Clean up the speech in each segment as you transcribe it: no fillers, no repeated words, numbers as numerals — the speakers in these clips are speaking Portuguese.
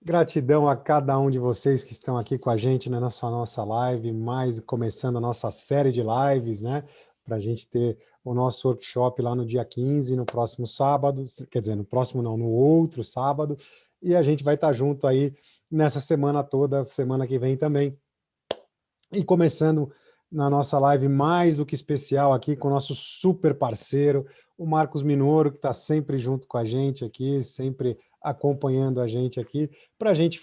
Gratidão a cada um de vocês que estão aqui com a gente na nossa live, mais começando a nossa série de lives, né? Para a gente ter o nosso workshop lá no dia 15, no próximo sábado, quer dizer, no próximo não, no outro sábado, e a gente vai estar junto aí nessa semana toda, semana que vem também. E começando na nossa live mais do que especial aqui com o nosso super parceiro, o Marcos Minoro, que está sempre junto com a gente aqui, sempre acompanhando a gente aqui, para a gente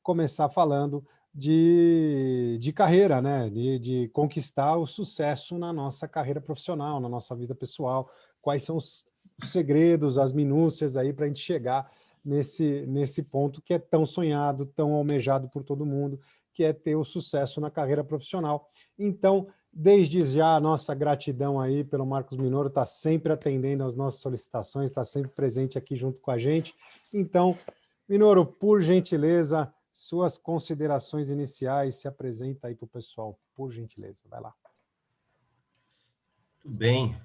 começar falando de carreira, né? De conquistar o sucesso na nossa carreira profissional, na nossa vida pessoal, quais são os segredos, as minúcias aí para a gente chegar nesse ponto que é tão sonhado, tão almejado por todo mundo, que é ter o sucesso na carreira profissional. Então, desde já, a nossa gratidão aí pelo Marcos Minoro, está sempre atendendo às nossas solicitações, está sempre presente aqui junto com a gente. Então, Minoro, por gentileza, suas considerações iniciais, se apresenta aí para o pessoal, por gentileza, vai lá. Tudo bem,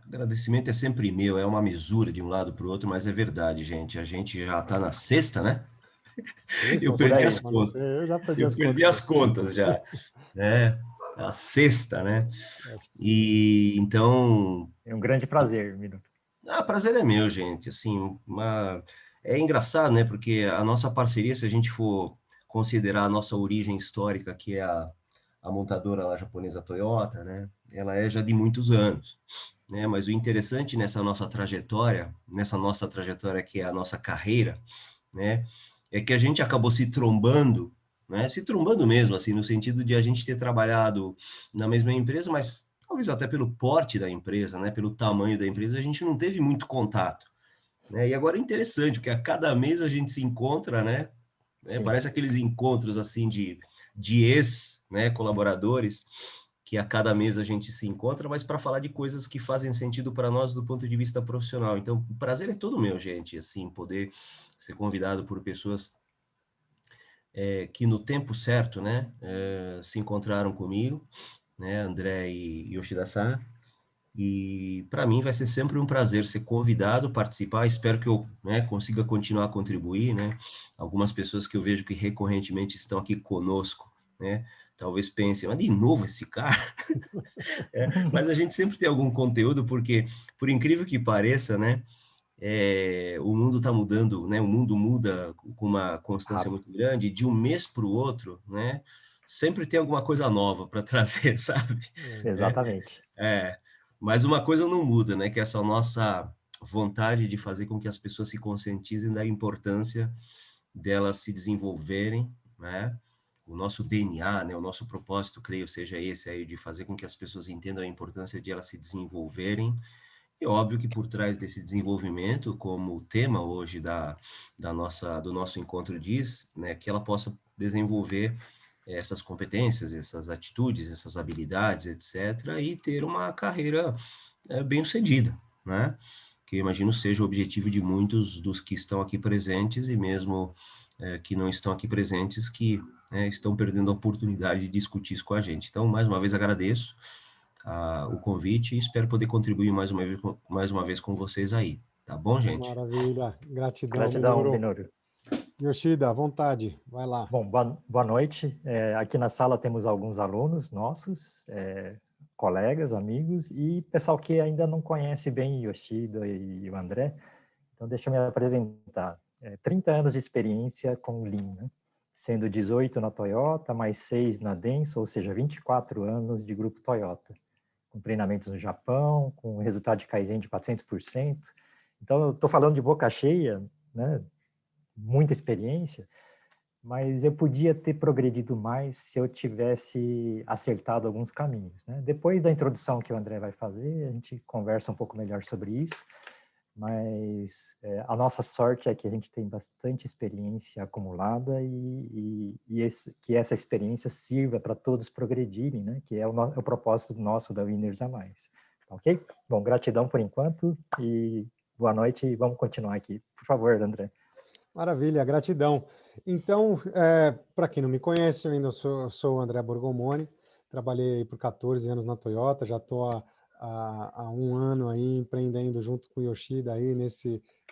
agradecimento é sempre meu, é uma mesura de um lado para o outro, mas é verdade, gente, a gente já está na sexta, né? Eu Por perdi aí, as contas, eu já perdi eu as perdi contas. as contas já, né? A sexta, né? E então, É um grande prazer, Miro. prazer é meu, gente, assim, é engraçado, né? Porque a nossa parceria, se a gente for considerar a nossa origem histórica, que é a montadora lá japonesa Toyota, né? Ela é já de muitos anos, né? Mas o interessante nessa nossa trajetória que é a nossa carreira, né? É que a gente acabou se trombando, né? Se trombando mesmo, assim, no sentido de a gente ter trabalhado na mesma empresa, mas talvez até pelo porte da empresa, né? Pelo tamanho da empresa, a gente não teve muito contato, né? E agora é interessante, porque a cada mês a gente se encontra, né? Parece aqueles encontros assim de ex, né, colaboradores, que a cada mês a gente se encontra, mas para falar de coisas que fazem sentido para nós do ponto de vista profissional. Então, o prazer é todo meu, gente, assim, poder ser convidado por pessoas que no tempo certo, né, se encontraram comigo, né, André e Yoshida-san. E para mim vai ser sempre um prazer ser convidado, participar. Espero que eu, né, consiga continuar a contribuir, né? Algumas pessoas que eu vejo que recorrentemente estão aqui conosco, né? Talvez pensem, mas de novo esse cara? Mas a gente sempre tem algum conteúdo, porque, por incrível que pareça, né? O mundo está mudando, né? O mundo muda com uma constância muito grande, de um mês para o outro, né? Sempre tem alguma coisa nova para trazer, sabe? Exatamente. Mas uma coisa não muda, né? Que é essa nossa vontade de fazer com que as pessoas se conscientizem da importância delas se desenvolverem, né? O nosso DNA, né? O nosso propósito, creio, seja esse aí, de fazer com que as pessoas entendam a importância de elas se desenvolverem. E óbvio que por trás desse desenvolvimento, como o tema hoje do nosso encontro diz, né? Que ela possa desenvolver essas competências, essas atitudes, essas habilidades, etc., e ter uma carreira bem-sucedida, né? Que eu imagino seja o objetivo de muitos dos que estão aqui presentes e mesmo que não estão aqui presentes, que estão perdendo a oportunidade de discutir isso com a gente. Então, mais uma vez, agradeço o convite e espero poder contribuir mais uma vez com vocês aí. Tá bom, gente? Maravilha, gratidão, Gratidão, Minoro. Minoru. Yoshida, à vontade, vai lá. Bom, boa noite. Aqui na sala temos alguns alunos nossos, colegas, amigos e pessoal que ainda não conhece bem Yoshida e o André. Então, deixa eu me apresentar. 30 anos de experiência com Lean, né? Sendo 18 na Toyota, mais 6 na Denso, ou seja, 24 anos de grupo Toyota, com treinamentos no Japão, com resultado de Kaizen de 400%. Então, eu estou falando de boca cheia, né? Muita experiência, mas eu podia ter progredido mais se eu tivesse acertado alguns caminhos, né? Depois da introdução que o André vai fazer, a gente conversa um pouco melhor sobre isso, mas a nossa sorte é que a gente tem bastante experiência acumulada que essa experiência sirva para todos progredirem, né? Que é o propósito nosso da Winners a Mais. Ok? Bom, gratidão por enquanto e boa noite e vamos continuar aqui. Por favor, André. Maravilha, gratidão. Então, para quem não me conhece, eu ainda sou o André Borgomoni, trabalhei por 14 anos na Toyota, já estou há um ano aí empreendendo junto com o Yoshida aí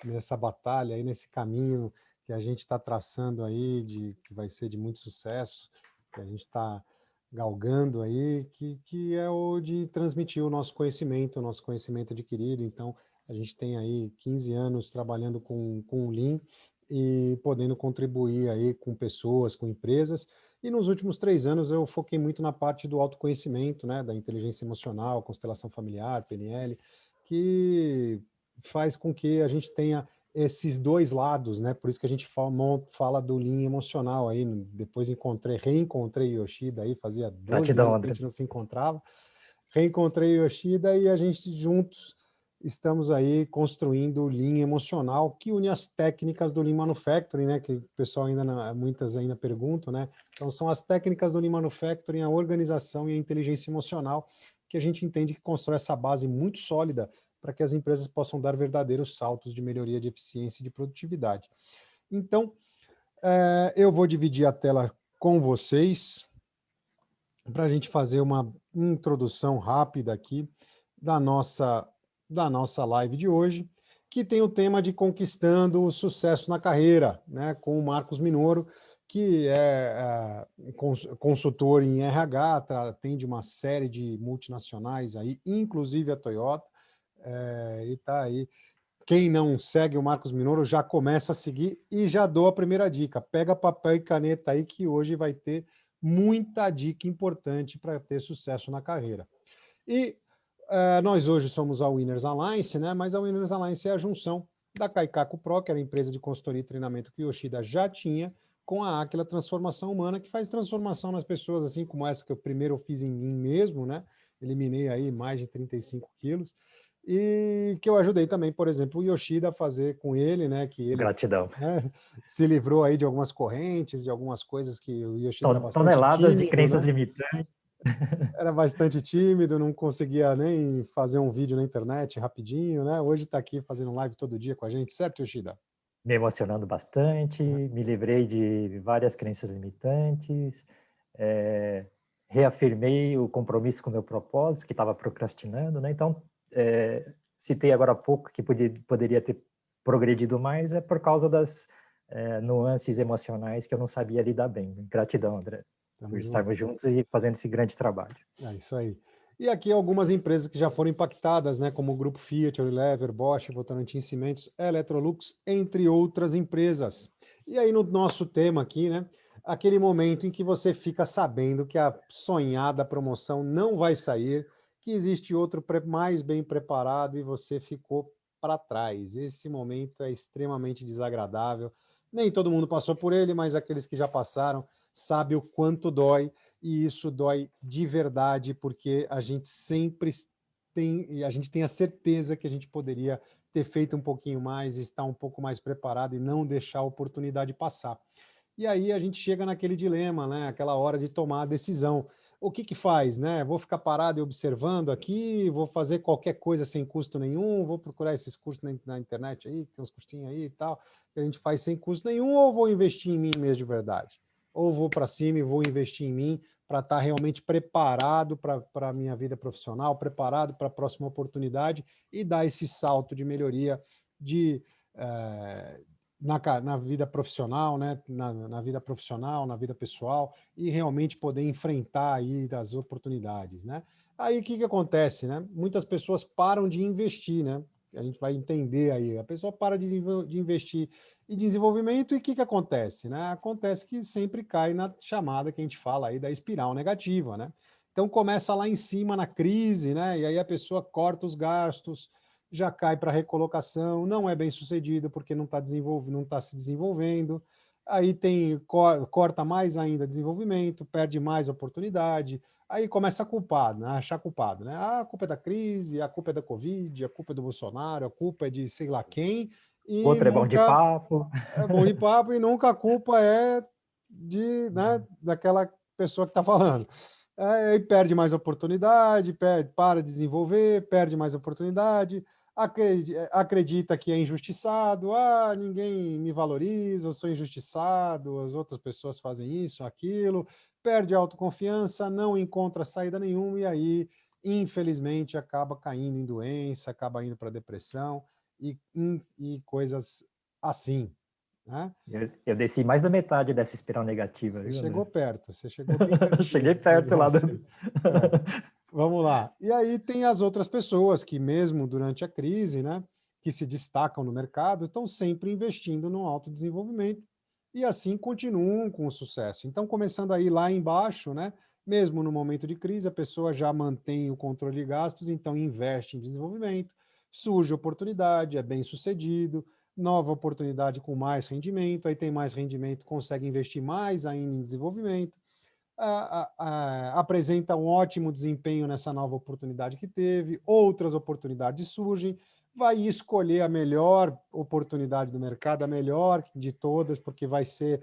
nessa batalha, aí nesse caminho que a gente está traçando aí, que vai ser de muito sucesso, que a gente está galgando aí, que é o de transmitir o nosso conhecimento adquirido. Então, a gente tem aí 15 anos trabalhando com o Lean e podendo contribuir aí com pessoas, com empresas. E nos últimos 3 anos eu foquei muito na parte do autoconhecimento, né, da inteligência emocional, constelação familiar, PNL, que faz com que a gente tenha esses dois lados, né? Por isso que a gente fala do Lean emocional aí. Depois reencontrei Yoshida aí, fazia 12 Gratidão, anos que a André. gente não se encontrava. Reencontrei Yoshida e a gente juntos estamos aí construindo o Lean emocional, que une as técnicas do Lean Manufacturing, né? Que o pessoal muitas ainda perguntam, né? Então são as técnicas do Lean Manufacturing, a organização e a inteligência emocional, que a gente entende que constrói essa base muito sólida para que as empresas possam dar verdadeiros saltos de melhoria de eficiência e de produtividade. Então, eu vou dividir a tela com vocês para a gente fazer uma introdução rápida aqui da nossa live de hoje, que tem o tema de Conquistando o Sucesso na Carreira, né, com o Marcos Minoro, que é consultor em RH, atende uma série de multinacionais aí, inclusive a Toyota, e está aí. Quem não segue o Marcos Minoro já começa a seguir e já dou a primeira dica. Pega papel e caneta aí que hoje vai ter muita dica importante para ter sucesso na carreira. E nós hoje somos a Winners Alliance, né? Mas a Winners Alliance é a junção da Kaikaku Pro, que era a empresa de consultoria e treinamento que o Yoshida já tinha, com a Aquila Transformação Humana, que faz transformação nas pessoas, assim como essa que eu primeiro fiz em mim mesmo, né? Eliminei aí mais de 35 quilos. E que eu ajudei também, por exemplo, o Yoshida a fazer com ele, né? Que ele Gratidão. se livrou aí de algumas correntes, de algumas coisas que o Yoshida era bastante Toneladas de tímido, crenças né? limitantes. Era bastante tímido, não conseguia nem fazer um vídeo na internet rapidinho, né? Hoje está aqui fazendo live todo dia com a gente, certo, Yoshida? Me emocionando bastante, me livrei de várias crenças limitantes, reafirmei o compromisso com o meu propósito, que estava procrastinando, né? Então, citei agora há pouco que poderia ter progredido mais, é por causa das nuances emocionais que eu não sabia lidar bem. Gratidão, André, por estarmos juntos e fazendo esse grande trabalho. É isso aí. E aqui algumas empresas que já foram impactadas, né, como o Grupo Fiat, Unilever, Bosch, Votorantim Cimentos, Electrolux, entre outras empresas. E aí no nosso tema aqui, né, aquele momento em que você fica sabendo que a sonhada promoção não vai sair, que existe outro mais bem preparado e você ficou para trás. Esse momento é extremamente desagradável. Nem todo mundo passou por ele, mas aqueles que já passaram sabem o quanto dói. E isso dói de verdade, porque a gente sempre a gente tem a certeza que a gente poderia ter feito um pouquinho mais, estar um pouco mais preparado e não deixar a oportunidade passar. E aí a gente chega naquele dilema, né? Aquela hora de tomar a decisão. O que que faz, né? Vou ficar parado e observando aqui, vou fazer qualquer coisa sem custo nenhum, vou procurar esses cursos na internet aí, tem uns cursinhos aí e tal, que a gente faz sem custo nenhum, ou vou investir em mim mesmo de verdade? Ou vou para cima e vou investir em mim para estar realmente preparado para a minha vida profissional, preparado para a próxima oportunidade e dar esse salto de melhoria de, na vida profissional, né? Na vida profissional, na vida pessoal, e realmente poder enfrentar aí as oportunidades, né? Aí o que que acontece, né? Muitas pessoas param de investir, né? A gente vai entender aí, a pessoa para de investir em desenvolvimento e o que que acontece, né? Acontece que sempre cai na chamada que a gente fala aí da espiral negativa, né? Então começa lá em cima na crise, né? E aí a pessoa corta os gastos, já cai para recolocação, não é bem sucedido porque não está não tá se desenvolvendo, aí corta mais ainda desenvolvimento, perde mais oportunidade, aí começa a culpar, né? Achar culpado, né? Ah, a culpa é da crise, a culpa é da Covid, a culpa é do Bolsonaro, a culpa é de sei lá quem, e Outro é bom de nunca papo. é bom de papo, e nunca a culpa é daquela pessoa que está falando. Aí perde mais oportunidade, para de desenvolver, perde mais oportunidade, acredita que é injustiçado, ninguém me valoriza, eu sou injustiçado, as outras pessoas fazem isso, aquilo, perde a autoconfiança, não encontra saída nenhuma, e aí, infelizmente, acaba caindo em doença, acaba indo para depressão e coisas assim. né? Eu desci mais da metade dessa espiral negativa. Você viu, chegou André? perto, você chegou bem pertinho. Cheguei perto lá. Vamos lá. E aí tem as outras pessoas que, mesmo durante a crise, né, que se destacam no mercado, estão sempre investindo no autodesenvolvimento e assim continuam com o sucesso. Então, começando aí lá embaixo, né, mesmo no momento de crise, a pessoa já mantém o controle de gastos, então investe em desenvolvimento, surge oportunidade, é bem sucedido, nova oportunidade com mais rendimento, aí tem mais rendimento, consegue investir mais ainda em desenvolvimento, apresenta um ótimo desempenho nessa nova oportunidade que teve, outras oportunidades surgem, vai escolher a melhor oportunidade do mercado, a melhor de todas, porque vai ser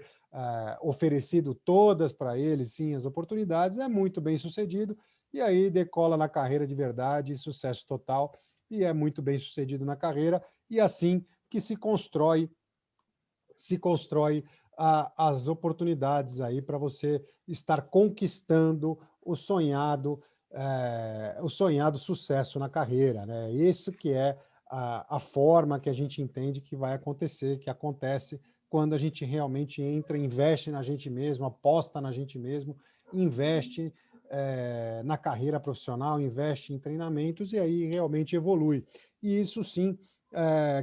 oferecido todas para ele, sim, as oportunidades, é muito bem sucedido, e aí decola na carreira de verdade, sucesso total, e é muito bem sucedido na carreira, e assim que se constrói as oportunidades aí para você estar conquistando o sonhado sucesso na carreira, né? Esse que é a forma que a gente entende que vai acontecer, que acontece quando a gente realmente entra, investe na gente mesmo, aposta na gente mesmo, investe na carreira profissional, investe em treinamentos e aí realmente evolui. E isso sim,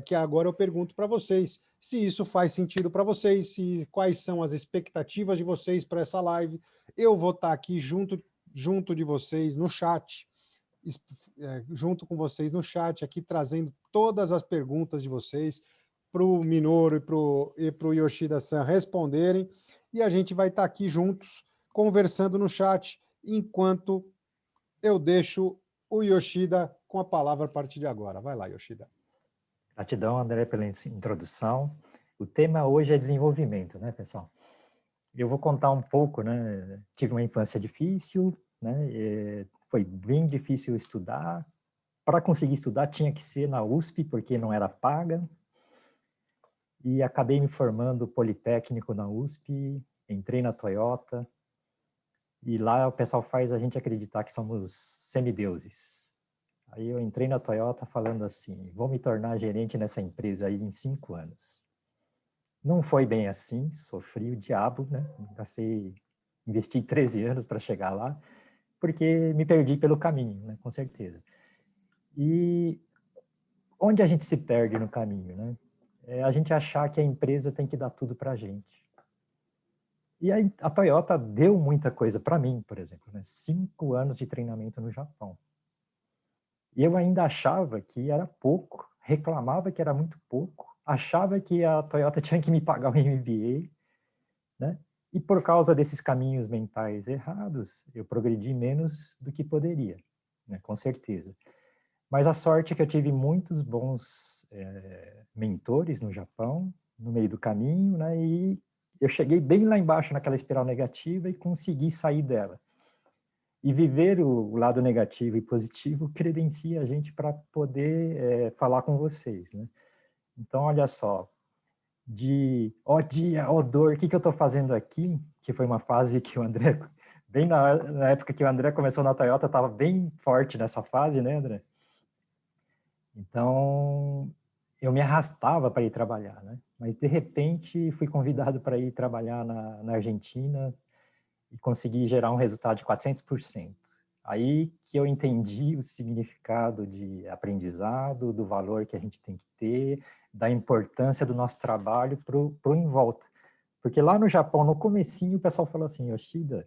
que agora eu pergunto para vocês, se isso faz sentido para vocês, quais são as expectativas de vocês para essa live. Eu vou estar aqui junto de vocês no chat, junto com vocês no chat, aqui trazendo todas as perguntas de vocês para o Minoru e para o Yoshida-san responderem, e a gente vai estar aqui juntos, conversando no chat, enquanto eu deixo o Yoshida com a palavra a partir de agora. Vai lá, Yoshida. Gratidão, André, pela introdução. O tema hoje é desenvolvimento, né, pessoal? Eu vou contar um pouco, né? Tive uma infância difícil, né? Foi bem difícil estudar. Para conseguir estudar tinha que ser na USP, porque não era paga. E acabei me formando politécnico na USP, entrei na Toyota. E lá o pessoal faz a gente acreditar que somos semideuses. Aí eu entrei na Toyota falando assim, vou me tornar gerente nessa empresa aí em 5 anos. Não foi bem assim, sofri o diabo, né? Investi 13 anos para chegar lá, porque me perdi pelo caminho, né? Com certeza. E onde a gente se perde no caminho, né? É a gente achar que a empresa tem que dar tudo para a gente. E a Toyota deu muita coisa para mim, por exemplo, né? 5 anos de treinamento no Japão. E eu ainda achava que era pouco, reclamava que era muito pouco, achava que a Toyota tinha que me pagar o MBA, né? E por causa desses caminhos mentais errados, eu progredi menos do que poderia, né? Com certeza. Mas a sorte é que eu tive muitos bons mentores no Japão, no meio do caminho, né? E eu cheguei bem lá embaixo naquela espiral negativa e consegui sair dela. E viver o lado negativo e positivo credencia a gente para poder falar com vocês, né? Então, olha só, ó dia, ó dor, o que eu estou fazendo aqui? Que foi uma fase que o André, bem na época que o André começou na Toyota, estava bem forte nessa fase, né, André? Então, eu me arrastava para ir trabalhar, né? Mas, de repente, fui convidado para ir trabalhar na Argentina, e consegui gerar um resultado de 400%. Aí que eu entendi o significado de aprendizado, do valor que a gente tem que ter, da importância do nosso trabalho pro em volta. Porque lá no Japão, no comecinho, o pessoal falou assim, Yoshida,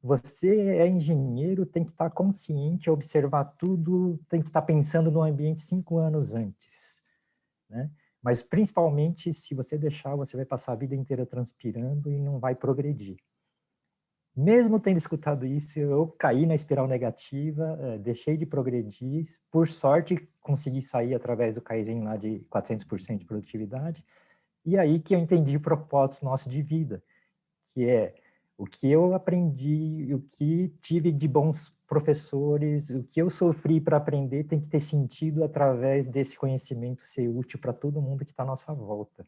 você é engenheiro, tem que estar consciente, observar tudo, tem que estar pensando no ambiente 5 anos antes, né? Mas, principalmente, se você deixar, você vai passar a vida inteira transpirando e não vai progredir. Mesmo tendo escutado isso, eu caí na espiral negativa, deixei de progredir. Por sorte, consegui sair através do Kaizen lá de 400% de produtividade. E aí que eu entendi o propósito nosso de vida, que é o que eu aprendi, o que tive de bons professores, o que eu sofri para aprender tem que ter sentido através desse conhecimento ser útil para todo mundo que está à nossa volta,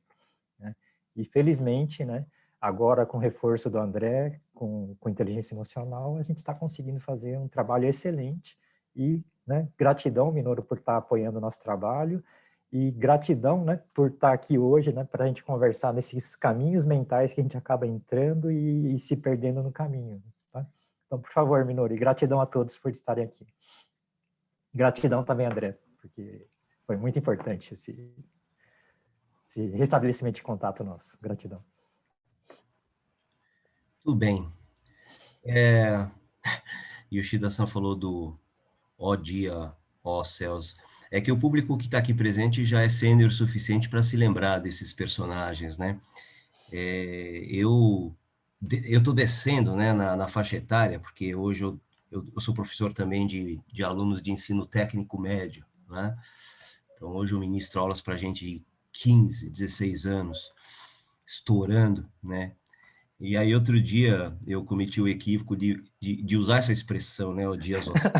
né? E felizmente, né, agora com o reforço do André, com inteligência emocional, a gente está conseguindo fazer um trabalho excelente e, né, gratidão, Minoru, por estar apoiando o nosso trabalho E gratidão, né, por estar aqui hoje, né, para a gente conversar nesses caminhos mentais que a gente acaba entrando e se perdendo no caminho. Tá? Então, por favor, Minoru, gratidão a todos por estarem aqui. Gratidão também, André, porque foi muito importante esse restabelecimento de contato nosso. Gratidão. Tudo bem. Yoshida-san falou do ó dia, ó céus. É que o público que está aqui presente já é sênior o suficiente para se lembrar desses personagens, né? Eu estou descendo, né, na faixa etária, porque hoje eu sou professor também de alunos de ensino técnico médio, né? Então, hoje eu ministro aulas para gente de 15, 16 anos, estourando, né? E aí, outro dia, eu cometi o equívoco de usar essa expressão, né, o dias ociosos,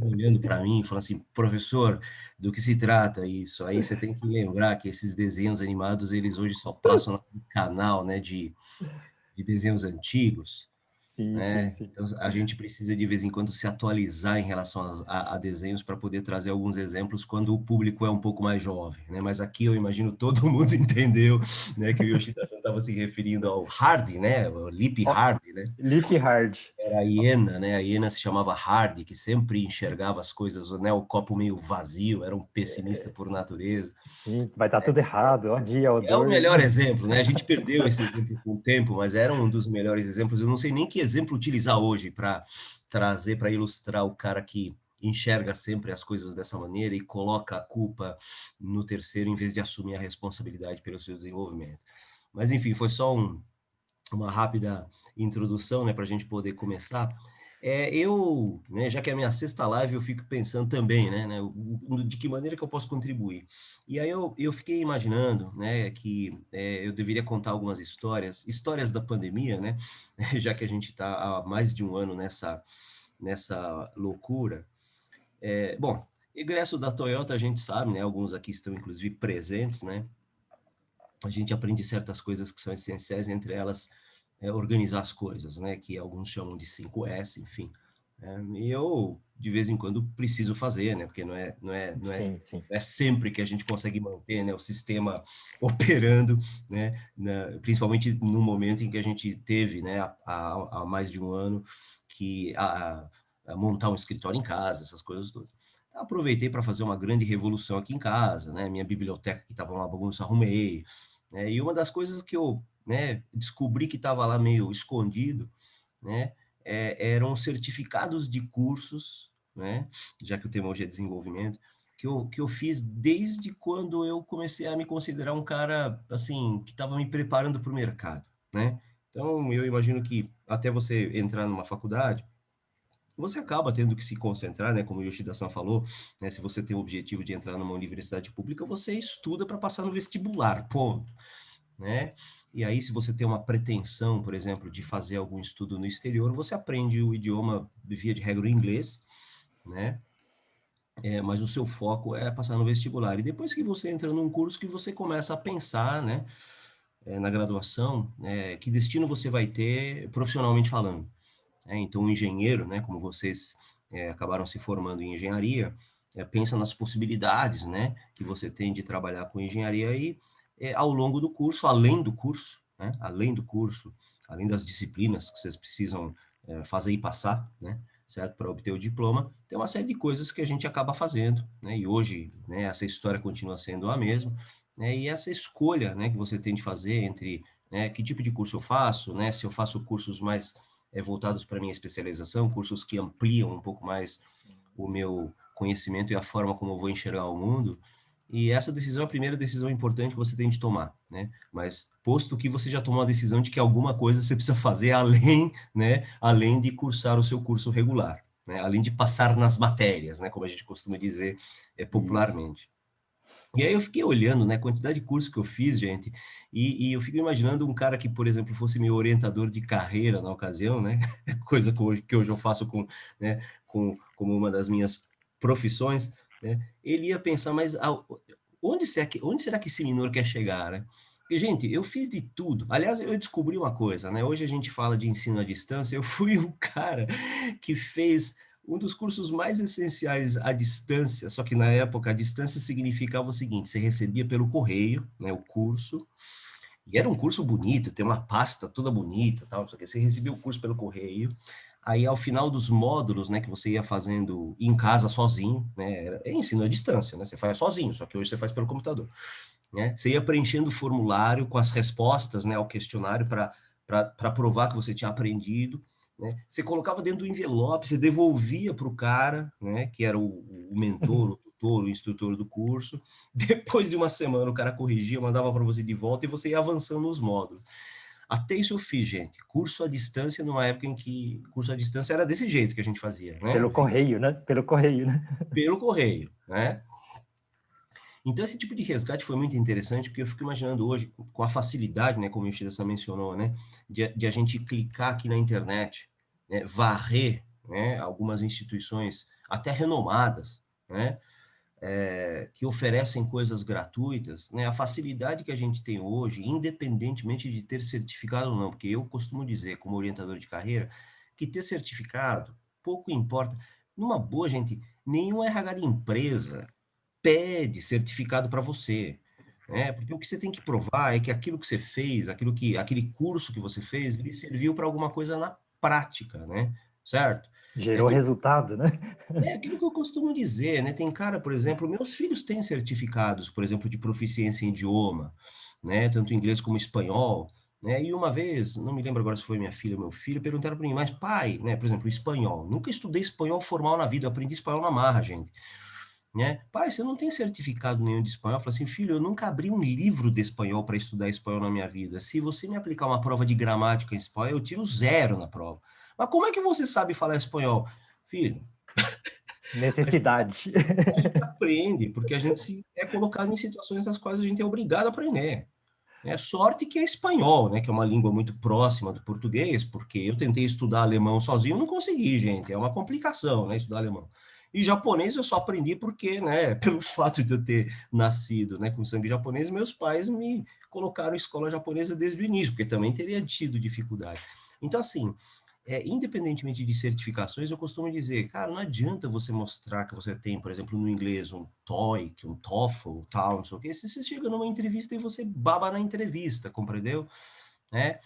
olhando para mim e falando assim, professor, do que se trata isso? Aí você tem que lembrar que esses desenhos animados, eles hoje só passam no canal, né, de desenhos antigos, Sim, né? sim. Então, a gente precisa de vez em quando se atualizar em relação a desenhos para poder trazer alguns exemplos quando o público é um pouco mais jovem, né? Mas aqui eu imagino todo mundo entendeu, né, que o Yoshida-san estava se referindo ao Hardy, né? O Lip Hardy, né? Lip Hard. Era a hiena, né? A hiena se chamava Hardy, que sempre enxergava as coisas, né? O copo meio vazio, era um pessimista por natureza. Sim, vai dar tudo errado. Ó dia, ó É o dor. melhor exemplo, né? A gente perdeu esse exemplo com o tempo, mas era um dos melhores exemplos. Eu não sei nem que exemplo utilizar hoje para trazer, para ilustrar o cara que enxerga sempre as coisas dessa maneira e coloca a culpa no terceiro em vez de assumir a responsabilidade pelo seu desenvolvimento. Mas, enfim, foi só uma rápida introdução, né, para a gente poder começar. Né, já que é a minha sexta live, eu fico pensando também, né, de que maneira que eu posso contribuir. E aí eu fiquei imaginando, né, que eu deveria contar algumas histórias da pandemia, né, já que a gente está há mais de um ano nessa loucura. Bom, ingresso da Toyota, a gente sabe, né, alguns aqui estão inclusive presentes, né, a gente aprende certas coisas que são essenciais, entre elas organizar as coisas, né? Que alguns chamam de 5S, enfim. E eu, de vez em quando, preciso fazer, né? Porque não Sim, sim. é sempre que a gente consegue manter, né, o sistema operando, né? Principalmente no momento em que a gente teve, né, há mais de um ano, que a montar um escritório em casa, essas coisas todas. Aproveitei para fazer uma grande revolução aqui em casa, né? Minha biblioteca que estava uma bagunça, arrumei. E uma das coisas que eu, né, descobri que estava lá meio escondido, né, eram certificados de cursos, né, já que o tema hoje é desenvolvimento, que eu fiz desde quando eu comecei a me considerar um cara, assim, que estava me preparando para o mercado, né? Então, eu imagino que até você entrar numa faculdade, você acaba tendo que se concentrar, né, como o Yoshida-san falou, né, se você tem o objetivo de entrar numa universidade pública, você estuda para passar no vestibular, ponto, né? E aí, se você tem uma pretensão, por exemplo, de fazer algum estudo no exterior, você aprende o idioma, via de regra, o inglês, né? Mas o seu foco é passar no vestibular. E depois que você entra num curso que você começa a pensar, né, na graduação, que destino você vai ter profissionalmente falando. Então, um engenheiro, né, como vocês acabaram se formando em engenharia, pensa nas possibilidades, né, que você tem de trabalhar com engenharia e ao longo do curso, né, além das disciplinas que vocês precisam fazer e passar, né, certo, para obter o diploma, tem uma série de coisas que a gente acaba fazendo, né, e hoje, né, essa história continua sendo a mesma, né, e essa escolha, né, que você tem de fazer entre, né, que tipo de curso eu faço, né, se eu faço cursos mais voltados para a minha especialização, cursos que ampliam um pouco mais o meu conhecimento e a forma como eu vou enxergar o mundo. E essa decisão é a primeira decisão importante que você tem de tomar, né? Mas posto que você já tomou a decisão de que alguma coisa você precisa fazer além, né, além de cursar o seu curso regular, né? Além de passar nas matérias, né, como a gente costuma dizer popularmente. E aí eu fiquei olhando, né, a quantidade de curso que eu fiz, gente, e eu fico imaginando um cara que, por exemplo, fosse meu orientador de carreira na ocasião, né, coisa que hoje eu faço né, como uma das minhas profissões, né, ele ia pensar, mas onde será que esse menino quer chegar, né? Porque, gente, eu fiz de tudo. Aliás, eu descobri uma coisa, né? Hoje a gente fala de ensino à distância, eu fui o cara que fez um dos cursos mais essenciais à distância, só que na época a distância significava o seguinte, você recebia pelo correio, né, o curso, e era um curso bonito, tem uma pasta toda bonita, tal, só que você recebia o curso pelo correio, aí ao final dos módulos, né, que você ia fazendo em casa sozinho, né, é ensino à distância, né, você faz sozinho, só que hoje você faz pelo computador, né, você ia preenchendo o formulário com as respostas, né, ao questionário para provar que você tinha aprendido, né, você colocava dentro do envelope, você devolvia para o cara, né, que era o mentor, o tutor, o instrutor do curso, depois de uma semana o cara corrigia, mandava para você de volta e você ia avançando nos módulos. Até isso eu fiz, gente. Curso à distância, numa época em que curso à distância era desse jeito que a gente fazia, né? Pelo correio, né? Pelo correio, né? Pelo correio, né? Então, esse tipo de resgate foi muito interessante, porque eu fico imaginando hoje, com a facilidade, né, como o Yoshida mencionou, né, de a gente clicar aqui na internet, né, varrer, né, algumas instituições até renomadas, né, que oferecem coisas gratuitas, né, a facilidade que a gente tem hoje, independentemente de ter certificado ou não, porque eu costumo dizer, como orientador de carreira, que ter certificado pouco importa. Numa boa, gente, nenhum RH de empresa pede certificado para você, né? Porque o que você tem que provar é que aquilo que você fez, aquele curso que você fez, ele serviu para alguma coisa na prática, né? Certo? É, Gerou resultado, né? é aquilo que eu costumo dizer, né? Tem cara, por exemplo, meus filhos têm certificados, por exemplo, de proficiência em idioma, né? Tanto inglês como espanhol, né? E uma vez, não me lembro agora se foi minha filha ou meu filho, perguntaram para mim, mas pai, né? Por exemplo, espanhol. Nunca estudei espanhol formal na vida, eu aprendi espanhol na marra, gente. Né? Pai, você não tem certificado nenhum de espanhol? Eu falei assim, filho, eu nunca abri um livro de espanhol para estudar espanhol na minha vida. Se você me aplicar uma prova de gramática em espanhol, eu tiro 0 na prova. Mas como é que você sabe falar espanhol? Filho, Necessidade. a gente aprende, porque a gente é colocado em situações nas quais a gente é obrigado a aprender. É sorte que é espanhol, né, que é uma língua muito próxima do português, porque eu tentei estudar alemão sozinho, não consegui, gente, é uma complicação, né, estudar alemão. E japonês eu só aprendi porque, né, pelo fato de eu ter nascido, né, com sangue japonês, meus pais me colocaram em escola japonesa desde o início, porque também teria tido dificuldade. Então, assim, independentemente de certificações, eu costumo dizer, cara, não adianta você mostrar que você tem, por exemplo, no inglês, um TOEIC, um TOEFL, tal, não sei o quê. Se você chega numa entrevista e você baba na entrevista, compreendeu? Né?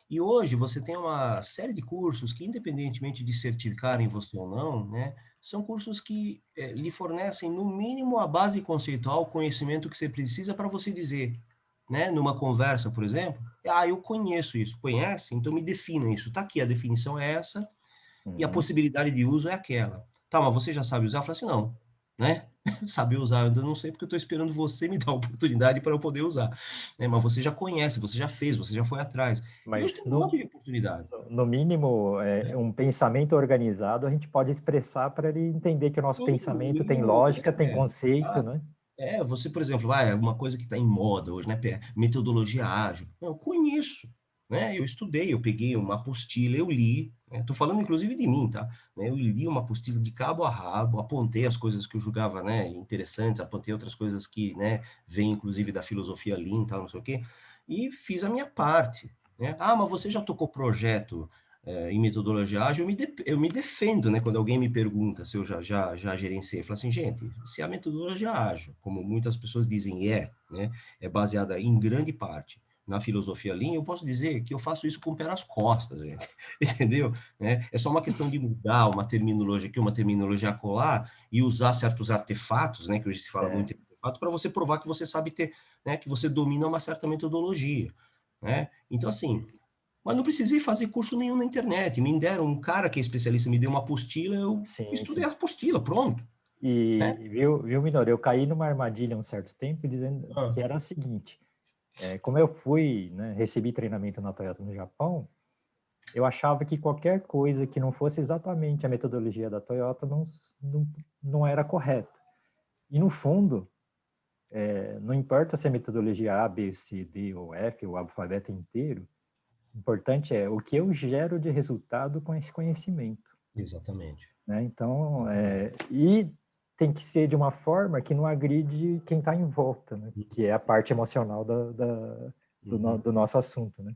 E hoje você tem uma série de cursos que, independentemente de certificarem você ou não, né, são cursos que lhe fornecem, no mínimo, a base conceitual, o conhecimento que você precisa para você dizer, né, numa conversa, por exemplo, eu conheço isso. Conhece? Então me defina isso. Tá aqui, a definição é essa, e a possibilidade de uso é aquela. Tá, mas você já sabe usar? Eu falei assim, não, né? Saber usar, eu ainda não sei, porque eu estou esperando você me dar a oportunidade para eu poder usar. Mas você já conhece, você já fez, você já foi atrás. E hoje Mas, tem um monte de oportunidade. no mínimo, um pensamento organizado a gente pode expressar para ele entender que o nosso pensamento tem lógica, tem conceito, né? Você, por exemplo, uma coisa que está em moda hoje, né? Metodologia ágil. Eu conheço, né? Eu estudei, eu peguei uma apostila, eu li, estou falando inclusive de mim, tá? Eu li uma apostila de cabo a rabo, apontei as coisas que eu julgava, né, interessantes, apontei outras coisas que, né, vêm inclusive da filosofia Lean, tal, não sei o quê, e fiz a minha parte, né? Mas você já tocou projeto em metodologia ágil, eu me defendo, né? Quando alguém me pergunta se eu já gerenciei, eu falo assim, gente, se a metodologia ágil, como muitas pessoas dizem, né? É baseada em grande parte na filosofia Lean, eu posso dizer que eu faço isso com o pé nas costas, gente. Entendeu? Né? É só uma questão de mudar uma terminologia aqui, uma terminologia acolá, e usar certos artefatos, né? Que hoje se fala muito em artefato, para você provar que você sabe ter, né? Que você domina uma certa metodologia, né? Então, assim, mas não precisei fazer curso nenhum na internet. Me deram um cara que é especialista, me deu uma apostila, eu estudei a apostila, pronto. E viu, Minoro, eu caí numa armadilha há um certo tempo dizendo que era o seguinte, como eu fui, né, recebi treinamento na Toyota no Japão, eu achava que qualquer coisa que não fosse exatamente a metodologia da Toyota não era correta. E no fundo, não importa se é metodologia A, B, C, D ou F, o alfabeto inteiro, o importante é o que eu gero de resultado com esse conhecimento. Exatamente. Né? Então, e tem que ser de uma forma que não agride quem está em volta, né? Que é a parte emocional do nosso assunto. Né?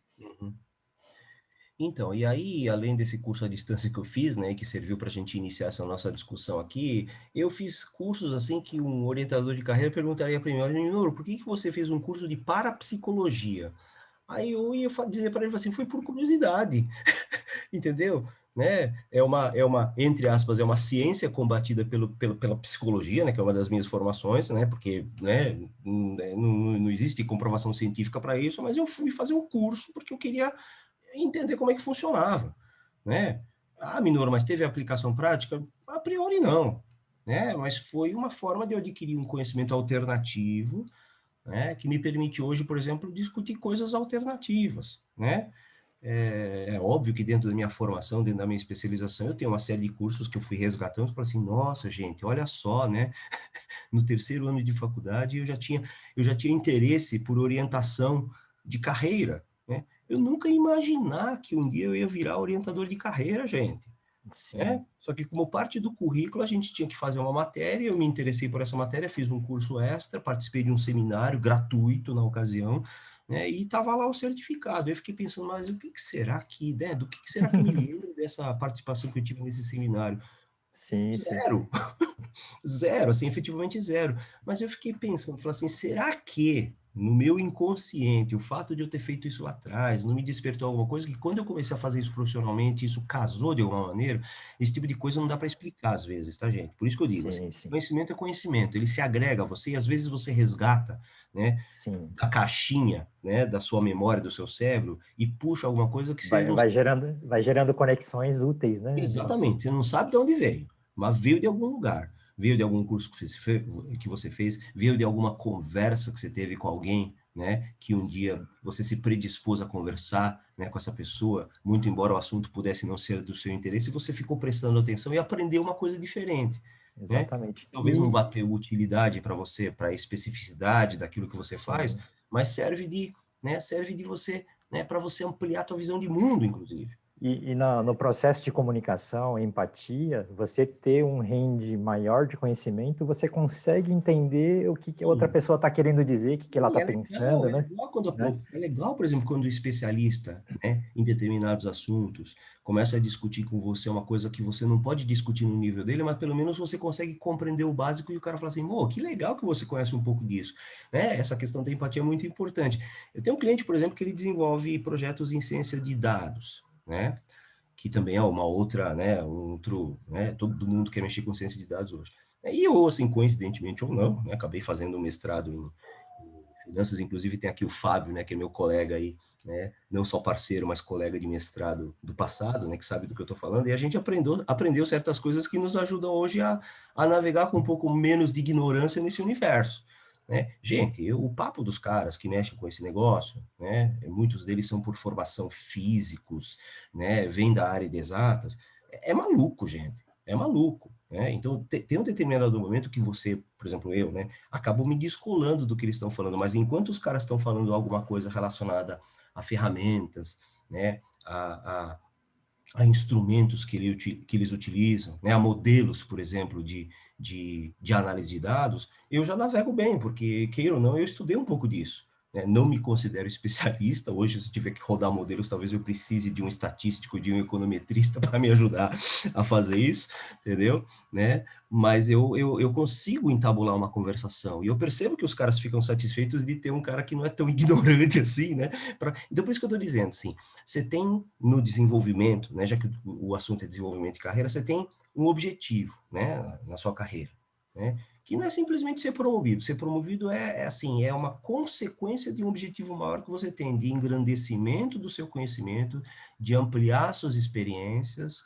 Então, e aí, além desse curso à distância que eu fiz, né, que serviu para a gente iniciar essa nossa discussão aqui, eu fiz cursos assim que um orientador de carreira perguntaria para mim: olha, Minoru, por que que você fez um curso de parapsicologia? Aí eu ia dizer para ele assim: foi por curiosidade, entendeu? Né? Entre aspas, é uma ciência combatida pela psicologia, né, que é uma das minhas formações, né, porque, né, não existe comprovação científica para isso, mas eu fui fazer um curso porque eu queria entender como é que funcionava, né? Ah, Minoru, mas teve aplicação prática? A priori não, né? Mas foi uma forma de eu adquirir um conhecimento alternativo, né? Que me permite hoje, por exemplo, discutir coisas alternativas, né? É óbvio que dentro da minha formação, dentro da minha especialização, eu tenho uma série de cursos que eu fui resgatando para assim, nossa, gente, olha só, né? No terceiro ano de faculdade eu já tinha interesse por orientação de carreira, né? Eu nunca ia imaginar que um dia eu ia virar orientador de carreira, gente. Sim. Só que como parte do currículo a gente tinha que fazer uma matéria, eu me interessei por essa matéria, fiz um curso extra, participei de um seminário gratuito na ocasião, né, e estava lá o certificado. Eu fiquei pensando, mas o que será que, né, do que será que eu me lembro dessa participação que eu tive nesse seminário? Sim, sim. Zero. Zero, assim, efetivamente zero. Mas eu fiquei pensando, falei assim, será que no meu inconsciente, o fato de eu ter feito isso lá atrás, não me despertou alguma coisa que quando eu comecei a fazer isso profissionalmente, isso casou de alguma maneira? Esse tipo de coisa não dá para explicar às vezes, tá, gente? Por isso que eu digo, assim, Sim, sim. conhecimento é conhecimento, ele se agrega a você e às vezes você resgata, né, Sim. a caixinha, né, da sua memória, do seu cérebro e puxa alguma coisa que você Vai, não. vai gerando conexões úteis, né, Minoru? Exatamente, você não sabe de onde veio, mas veio de algum lugar. Veio de algum curso que você fez, veio de alguma conversa que você teve com alguém, né? Que um dia Sim, você se predispôs a conversar, né, com essa pessoa, muito embora o assunto pudesse não ser do seu interesse, você ficou prestando atenção e aprendeu uma coisa diferente, né? exatamente. Talvez não vá ter utilidade para você, para a especificidade daquilo que você faz, Sim. mas serve de você, né, para você ampliar a tua visão de mundo, inclusive. E no processo de comunicação, empatia, você ter um range maior de conhecimento, você consegue entender o que a outra pessoa está querendo dizer, o que ela Sim, está pensando, é né? legal quando, Né? é legal, por exemplo, quando o especialista, né, em determinados assuntos começa a discutir com você uma coisa que você não pode discutir no nível dele, mas pelo menos você consegue compreender o básico e o cara fala assim, pô, que legal que você conhece um pouco disso, né? Essa questão da empatia é muito importante. Eu tenho um cliente, por exemplo, que ele desenvolve projetos em ciência de dados, né? Que também é uma outra, né, um outro, né, todo mundo quer mexer com ciência de dados hoje. E eu, assim, coincidentemente ou não, né, acabei fazendo um mestrado em finanças, inclusive tem aqui o Fábio, né, que é meu colega aí, né, não só parceiro, mas colega de mestrado do passado, né, que sabe do que eu estou falando, e a gente aprendeu certas coisas que nos ajudam hoje a navegar com um pouco menos de ignorância nesse universo. Né? Gente, o papo dos caras que mexem com esse negócio, né, muitos deles são por formação físicos, né, vêm da área de exatas, é maluco, gente, é maluco. Né? Então, tem um determinado momento que você, por exemplo, eu, né, acabo me descolando do que eles estão falando, mas enquanto os caras estão falando alguma coisa relacionada a ferramentas, né, a instrumentos que eles utilizam, né, a modelos, por exemplo, de análise de dados, eu já navego bem, porque, queira ou não, eu estudei um pouco disso. Né? Não me considero especialista, hoje, se eu tiver que rodar modelos, talvez eu precise de um estatístico, de um econometrista para me ajudar a fazer isso, entendeu? Né? Mas eu consigo entabular uma conversação, e eu percebo que os caras ficam satisfeitos de ter um cara que não é tão ignorante assim, né? Então, por isso que eu estou dizendo, assim, você tem no desenvolvimento, né, já que o assunto é desenvolvimento de carreira, você tem um objetivo, né, na sua carreira, né, que não é simplesmente ser promovido. Ser promovido assim, é uma consequência de um objetivo maior que você tem, de engrandecimento do seu conhecimento, de ampliar suas experiências,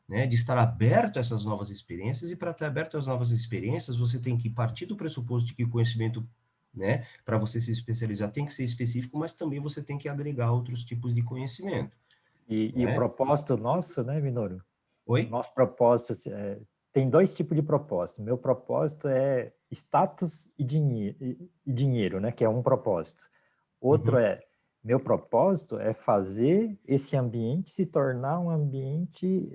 né, de estar aberto a essas novas experiências, e para estar aberto às novas experiências, você tem que partir do pressuposto de que o conhecimento, né, para você se especializar tem que ser específico, mas também você tem que agregar outros tipos de conhecimento. E o Né? propósito nosso, né, Minoru? Oi? Nosso propósito tem dois tipos de propósito. Meu propósito é status e dinheiro, né? Que é um propósito. Outro Uhum. meu propósito é fazer esse ambiente se tornar um ambiente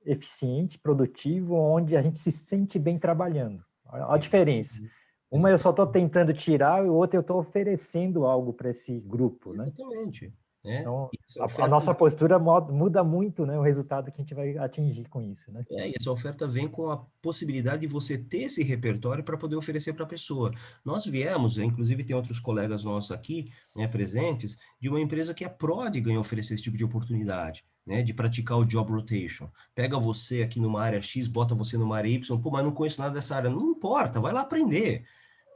eficiente, produtivo, onde a gente se sente bem trabalhando. Olha a diferença. Uma eu só estou tentando tirar e o outro eu estou oferecendo algo para esse grupo, né? Exatamente. né? Então, E essa a oferta nossa postura muda muito, né, o resultado que a gente vai atingir com isso, né? e essa oferta vem com a possibilidade de você ter esse repertório para poder oferecer para a pessoa. Nós viemos, inclusive tem outros colegas nossos aqui, né, presentes, de uma empresa que é pródiga em oferecer esse tipo de oportunidade, né, de praticar o job rotation. Pega você aqui numa área X, bota você numa área Y, pô, mas não conheço nada dessa área. Não importa, vai lá aprender.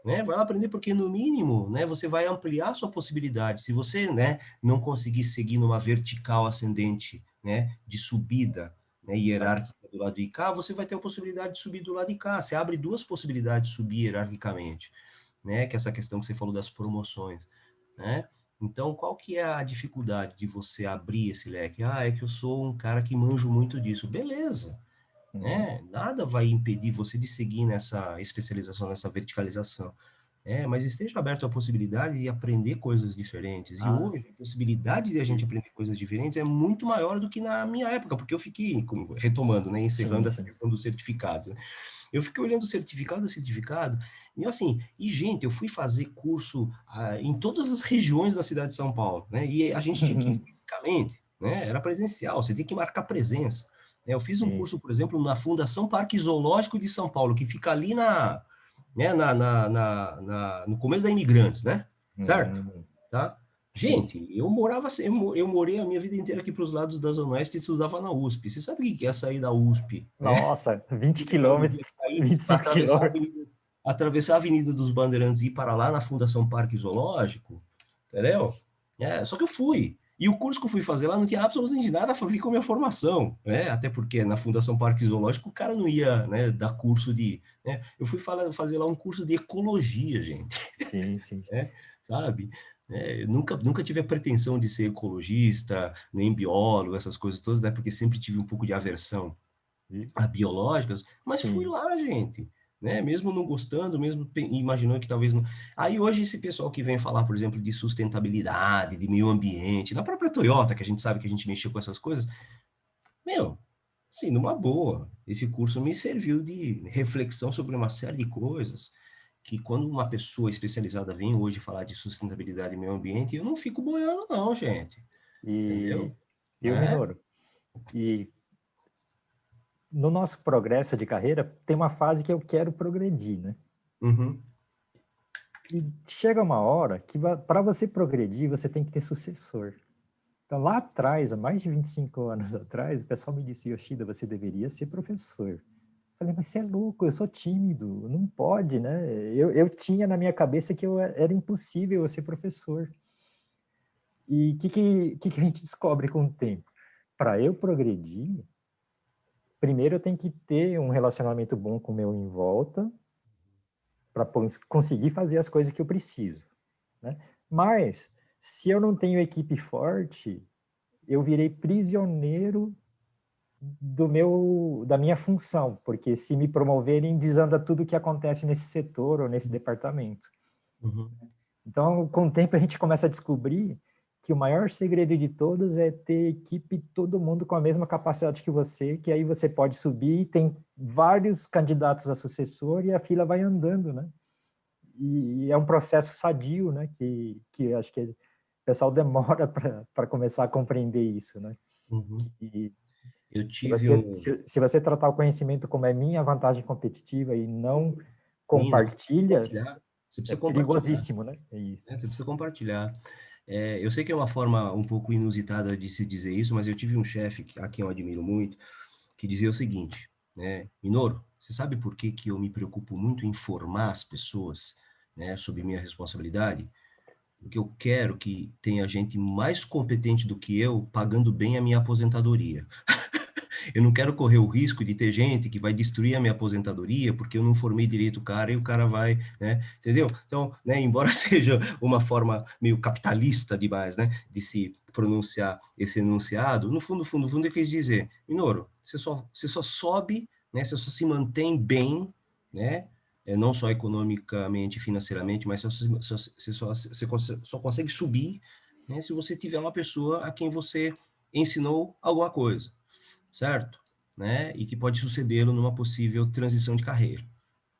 Né? Vai lá aprender porque, no mínimo, né, você vai ampliar a sua possibilidade. Se você, né, não conseguir seguir numa vertical ascendente, né, de subida, né, hierárquica do lado de cá, você vai ter a possibilidade de subir do lado de cá. Você abre duas possibilidades de subir hierarquicamente, né, que é essa questão que você falou das promoções, né? Então, qual que é a dificuldade de você abrir esse leque? Ah, é que eu sou um cara que manjo muito disso. Beleza, né? Nada vai impedir você de seguir nessa especialização, nessa verticalização. Mas esteja aberto à possibilidade de aprender coisas diferentes. E hoje, a possibilidade de a gente aprender coisas diferentes é muito maior do que na minha época, porque eu fiquei, retomando, né, encerrando essa questão dos certificados, né? Eu fiquei olhando certificado a certificado, e assim, gente, eu fui fazer curso em todas as regiões da cidade de São Paulo, né? E a gente tinha que ir fisicamente, né? Era presencial, você tem que marcar presença. Eu fiz um curso, por exemplo, na Fundação Parque Zoológico de São Paulo, que fica ali né, no começo da Imigrantes, né? Certo? Tá? Gente, eu morei a minha vida inteira aqui para os lados da Zona Oeste e estudava na USP. Você sabe o que é sair da USP? Nossa, 20 quilômetros, 25 quilômetros. Atravessar a Avenida dos Bandeirantes e ir para lá na Fundação Parque Zoológico, entendeu? Só que eu fui. E o curso que eu fui fazer lá não tinha absolutamente nada a ver com a minha formação, né? Até porque na Fundação Parque Zoológico o cara não ia, né, dar curso de... Né? Eu fui fazer lá um curso de ecologia, gente. Sim, sim. Sabe? Nunca tive a pretensão de ser ecologista, nem biólogo, essas coisas todas, né? Porque sempre tive um pouco de aversão a biológicas, mas fui lá, gente. Né? Mesmo não gostando, mesmo imaginando que talvez não... Aí hoje esse pessoal que vem falar, por exemplo, de sustentabilidade, de meio ambiente, na própria Toyota, que a gente sabe que a gente mexeu com essas coisas, meu, assim, numa boa, esse curso me serviu de reflexão sobre uma série de coisas, que quando uma pessoa especializada vem hoje falar de sustentabilidade e meio ambiente, eu não fico boiando não, gente. Entendeu? Minoro, e no nosso progresso de carreira, tem uma fase que eu quero progredir, né? Uhum. E chega uma hora que para você progredir, você tem que ter sucessor. Então, lá atrás, há mais de 25 anos atrás, o pessoal me disse, Yoshida, você deveria ser professor. Eu falei, mas você é louco, eu sou tímido, não pode, né? Eu tinha na minha cabeça que era impossível eu ser professor. E o que a gente descobre com o tempo? Para eu progredir, primeiro eu tenho que ter um relacionamento bom com o meu em volta, para conseguir fazer as coisas que eu preciso, né? Mas, se eu não tenho equipe forte, eu virei prisioneiro da minha função, porque se me promoverem, desanda tudo que acontece nesse setor ou nesse departamento. Uhum. Então, com o tempo, a gente começa a descobrir que o maior segredo de todos é ter equipe, todo mundo com a mesma capacidade que você, que aí você pode subir, tem vários candidatos a sucessor e a fila vai andando, né? E é um processo sadio, né? Que acho que o pessoal demora para começar a compreender isso, né? Uhum. Eu Se você tratar o conhecimento como é minha vantagem competitiva e não compartilha, você precisa perigosíssimo, né? É isso. Você precisa compartilhar. Eu sei que é uma forma um pouco inusitada de se dizer isso, mas eu tive um chefe, a quem eu admiro muito, que dizia o seguinte, né? Minoru, você sabe por que eu me preocupo muito em formar as pessoas, né, sobre minha responsabilidade? Porque eu quero que tenha gente mais competente do que eu pagando bem a minha aposentadoria. Eu não quero correr o risco de ter gente que vai destruir a minha aposentadoria porque eu não formei direito o cara e o cara vai, né? Entendeu? Então, né, embora seja uma forma meio capitalista demais, né, de se pronunciar esse enunciado, no fundo, ele quis dizer, Minoru, você só sobe, né, você só se mantém bem, né, não só economicamente, financeiramente, mas você só consegue subir, né, se você tiver uma pessoa a quem você ensinou alguma coisa, certo? Né? E que pode sucedê-lo numa possível transição de carreira,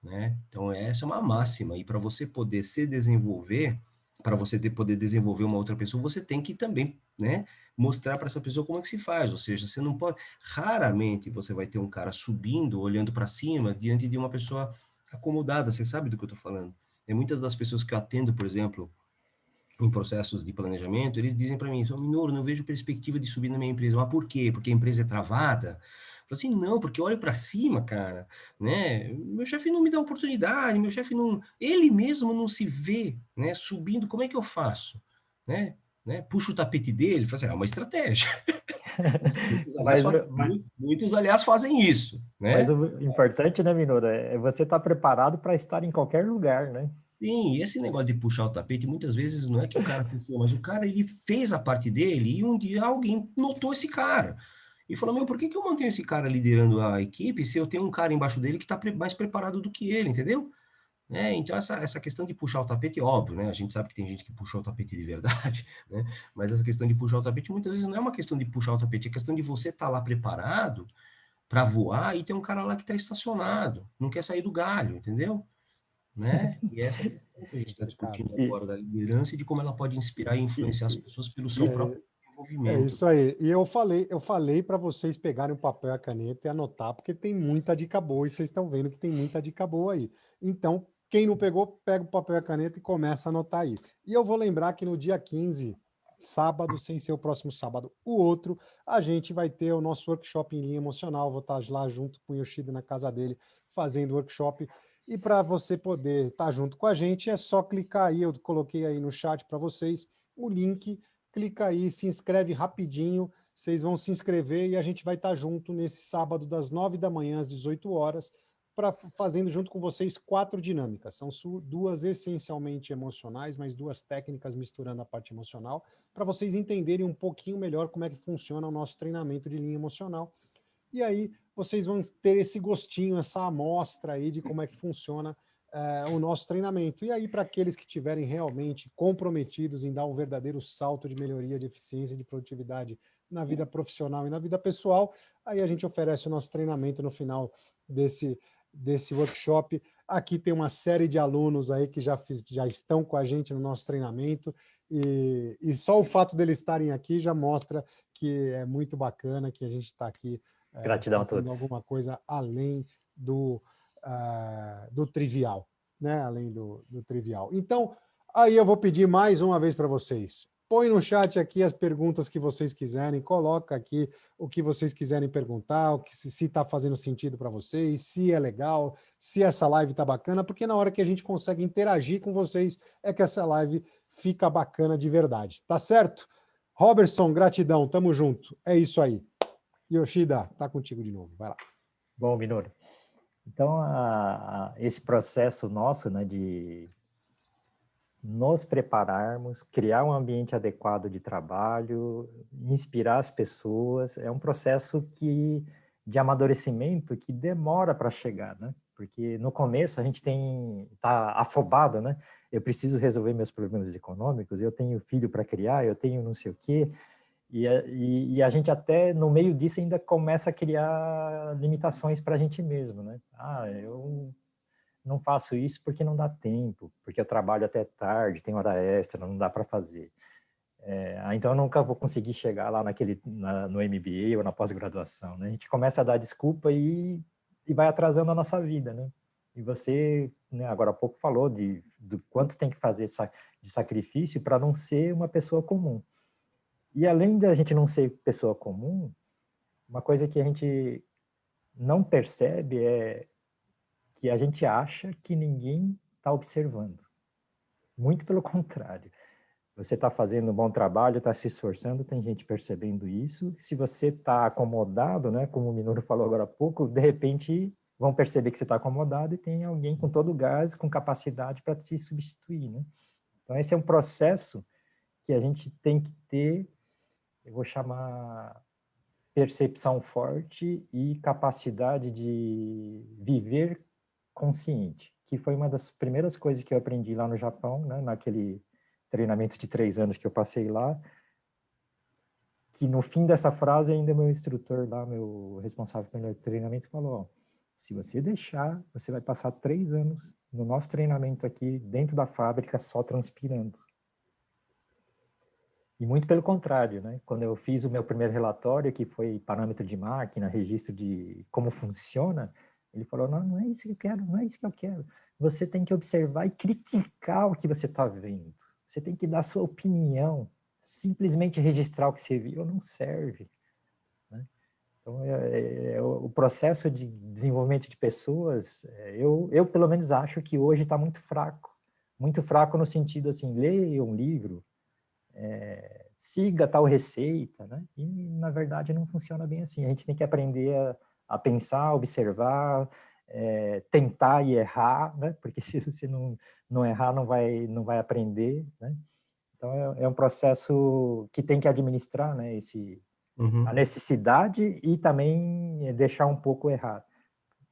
né? Então, essa é uma máxima, e para você poder se desenvolver, para você poder desenvolver uma outra pessoa, você tem que também, né, mostrar para essa pessoa como é que se faz, ou seja, você não pode, raramente você vai ter um cara subindo, olhando para cima, diante de uma pessoa acomodada, você sabe do que eu estou falando. E muitas das pessoas que eu atendo, por exemplo, em processos de planejamento, eles dizem para mim, Minoru, não vejo perspectiva de subir na minha empresa. Mas por quê? Porque a empresa é travada? Eu falo assim, não, porque eu olho para cima, cara, né? Meu chefe não me dá oportunidade, meu chefe não, ele mesmo não se vê, né, subindo, como é que eu faço? Né? Puxa o tapete dele, fala assim, é uma estratégia. Muitos, aliás, Mas, fazem, muitos, aliás, fazem isso, mas né? o importante, né, Minoru, é você estar preparado para estar em qualquer lugar, né? Sim, e esse negócio de puxar o tapete, muitas vezes não é que o cara puxou, mas o cara, ele fez a parte dele e um dia alguém notou esse cara. E falou, meu, por que que eu mantenho esse cara liderando a equipe se eu tenho um cara embaixo dele que está mais preparado do que ele, entendeu? Então, essa questão de puxar o tapete, óbvio, né? A gente sabe que tem gente que puxou o tapete de verdade, né? Mas essa questão de puxar o tapete, muitas vezes não é uma questão de puxar o tapete, é questão de você estar lá preparado para voar e tem um cara lá que está estacionado, não quer sair do galho, entendeu? Né? E essa questão que a gente está Complicado. discutindo E, agora da liderança e de como ela pode inspirar e e, influenciar as pessoas pelo seu e, próprio É desenvolvimento. isso aí. E eu falei para vocês pegarem o papel e a caneta e anotar, porque tem muita dica boa e vocês estão vendo que tem muita dica boa aí. Então, quem não pegou, pega o papel e a caneta e começa a anotar aí. E eu vou lembrar que no dia 15, sábado, sem ser o próximo sábado, o outro, a gente vai ter o nosso workshop em linha emocional. Vou estar lá junto com o Yoshida na casa dele, fazendo workshop. E para você poder estar junto com a gente, é só clicar aí, eu coloquei aí no chat para vocês o link. Clica aí, se inscreve rapidinho, vocês vão se inscrever e a gente vai estar junto nesse sábado das 9 da manhã às 18 horas, fazendo junto com vocês 4 dinâmicas. São duas essencialmente emocionais, mas 2 técnicas misturando a parte emocional, para vocês entenderem um pouquinho melhor como é que funciona o nosso treinamento de linha emocional. E aí vocês vão ter esse gostinho, essa amostra aí de como é que funciona o nosso treinamento. E aí, para aqueles que estiverem realmente comprometidos em dar um verdadeiro salto de melhoria de eficiência e de produtividade na vida profissional e na vida pessoal, aí a gente oferece o nosso treinamento no final desse workshop. Aqui tem uma série de alunos aí que já estão com a gente no nosso treinamento, e só o fato deles estarem aqui já mostra que é muito bacana, que a gente está aqui gratidão a fazendo todos. alguma coisa além do trivial, né? Além do trivial. Então, aí eu vou pedir mais uma vez para vocês. Põe no chat aqui as perguntas que vocês quiserem, coloca aqui o que vocês quiserem perguntar, o que se está fazendo sentido para vocês, se é legal, se essa live está bacana, porque na hora que a gente consegue interagir com vocês é que essa live fica bacana de verdade. Tá certo? Robertson, gratidão, tamo junto. É isso aí. Yoshida, tá contigo de novo. Vai lá. Bom, Minoru, então esse processo nosso, né, de nos prepararmos, criar um ambiente adequado de trabalho, inspirar as pessoas, é um processo de amadurecimento que demora para chegar, né? Porque no começo a gente tá afobado, né? Eu preciso resolver meus problemas econômicos, eu tenho filho para criar, eu tenho não sei o quê, e a gente até no meio disso ainda começa a criar limitações para a gente mesmo, né? Eu não faço isso porque não dá tempo, porque eu trabalho até tarde, tem hora extra, não dá para fazer. Então eu nunca vou conseguir chegar lá no MBA ou na pós-graduação, né? A gente começa a dar desculpa e vai atrasando a nossa vida, né? E você, né, agora há pouco falou do quanto tem que fazer de sacrifício para não ser uma pessoa comum. E além de a gente não ser pessoa comum, uma coisa que a gente não percebe é que a gente acha que ninguém está observando. Muito pelo contrário. Você está fazendo um bom trabalho, está se esforçando, tem gente percebendo isso. Se você está acomodado, né, como o Minoru falou agora há pouco, de repente vão perceber que você está acomodado e tem alguém com todo o gás, com capacidade para te substituir, né? Então esse é um processo que a gente tem que ter, eu vou chamar percepção forte e capacidade de viver consciente, que foi uma das primeiras coisas que eu aprendi lá no Japão, né, naquele treinamento de 3 anos que eu passei lá, que no fim dessa frase ainda meu instrutor lá, meu responsável pelo treinamento falou, ó, se você deixar, você vai passar 3 anos no nosso treinamento aqui, dentro da fábrica, só transpirando. E muito pelo contrário, né? Quando eu fiz o meu primeiro relatório, que foi parâmetro de máquina, registro de como funciona, ele falou, não, não é isso que eu quero, não é isso que eu quero. Você tem que observar e criticar o que você está vendo. Você tem que dar a sua opinião. Simplesmente registrar o que você viu não serve. Então, o processo de desenvolvimento de pessoas, eu pelo menos acho que hoje está muito fraco no sentido assim, leia um livro, siga tal receita, né? E na verdade não funciona bem assim. A gente tem que aprender a pensar, observar, tentar e errar, né? Porque se você não errar, não vai aprender, né? Então é um processo que tem que administrar, né? A necessidade e também deixar um pouco errar.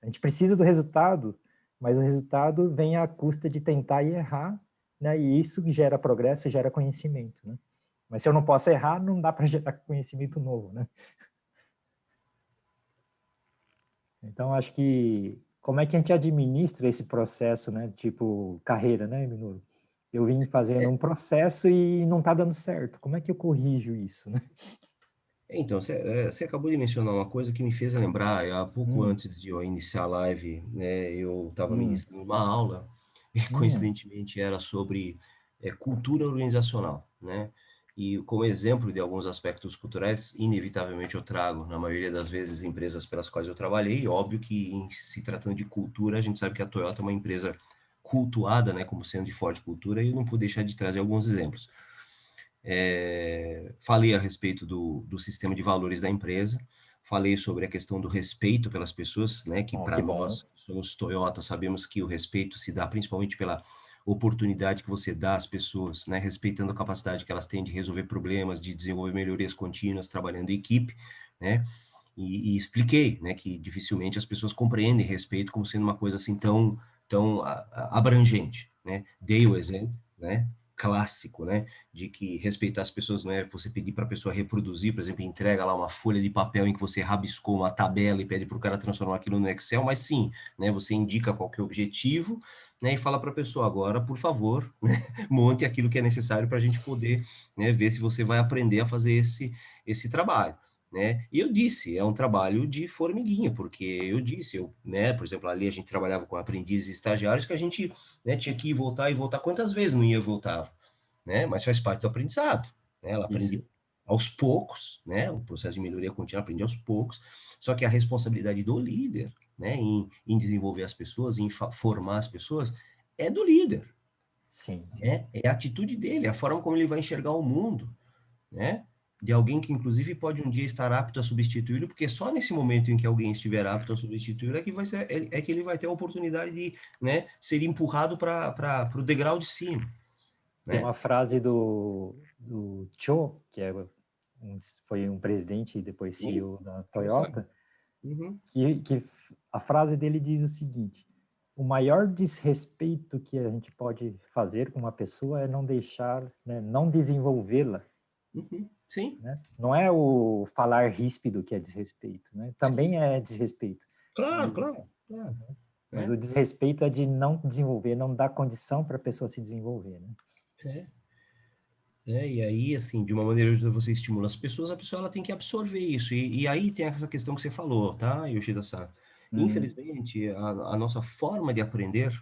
A gente precisa do resultado, mas o resultado vem à custa de tentar e errar, né? E isso gera progresso, gera conhecimento, né? Mas se eu não posso errar, não dá para gerar conhecimento novo, né? Então, acho que como é que a gente administra esse processo, né? Tipo, carreira, né, Minoru? Eu vim fazendo um processo e não está dando certo. Como é que eu corrijo isso, né? Então, você acabou de mencionar uma coisa que me fez lembrar, há pouco Hum, antes de eu iniciar a live, né, eu estava hum, ministrando uma aula, e hum. coincidentemente era sobre cultura organizacional, né? E como exemplo de alguns aspectos culturais, inevitavelmente eu trago, na maioria das vezes, empresas pelas quais eu trabalhei, e óbvio que em se tratando de cultura, a gente sabe que a Toyota é uma empresa cultuada, né, como sendo de forte cultura, e eu não pude deixar de trazer alguns exemplos. Falei a respeito do sistema de valores da empresa, falei sobre a questão do respeito pelas pessoas, né, que Oh, para que bom. nós, somos Toyota, sabemos que o respeito se dá principalmente pela oportunidade que você dá às pessoas, né, respeitando a capacidade que elas têm de resolver problemas, de desenvolver melhorias contínuas, trabalhando em equipe, né, e expliquei, né, que dificilmente as pessoas compreendem respeito como sendo uma coisa assim tão abrangente, né, dei o exemplo, né, clássico, né, de que respeitar as pessoas não é você pedir para a pessoa reproduzir, por exemplo, entrega lá uma folha de papel em que você rabiscou uma tabela e pede para o cara transformar aquilo no Excel, mas sim, né, você indica qual que é o objetivo, né, e fala para a pessoa agora, por favor, né, monte aquilo que é necessário para a gente poder, né, ver se você vai aprender a fazer esse trabalho. Né? E eu disse, é um trabalho de formiguinha, porque eu disse, né, por exemplo, ali a gente trabalhava com aprendizes e estagiários que a gente, né, tinha que ir voltar e voltar quantas vezes não ia voltar, né? Mas faz parte do aprendizado, né? Ela aprende Isso. aos poucos, né? O processo de melhoria contínua aprende aos poucos, só que a responsabilidade do líder, né, em desenvolver as pessoas, em formar as pessoas, é do líder, Sim, sim. né? É a atitude dele, a forma como ele vai enxergar o mundo, né? De alguém que, inclusive, pode um dia estar apto a substituí-lo, porque só nesse momento em que alguém estiver apto a substituí-lo é que é que ele vai ter a oportunidade de, né, ser empurrado para o degrau de cima, Tem né? uma frase do Cho, que foi um presidente e depois Sim, CEO da eu sabe. Toyota, Uhum. que a frase dele diz o seguinte: o maior desrespeito que a gente pode fazer com uma pessoa é não deixar, né, não desenvolvê-la. Uhum. Sim, Né? Não é o falar ríspido que é desrespeito, né? sim. Também é desrespeito. Claro, Mas, claro, claro. mas Né? o desrespeito é de não desenvolver, não dar condição para a pessoa se desenvolver, né? É. E aí, assim, de uma maneira que você estimula as pessoas, a pessoa ela tem que absorver isso. E aí tem essa questão que você falou, tá, Yoshida-san? Uhum. Infelizmente, a nossa forma de aprender,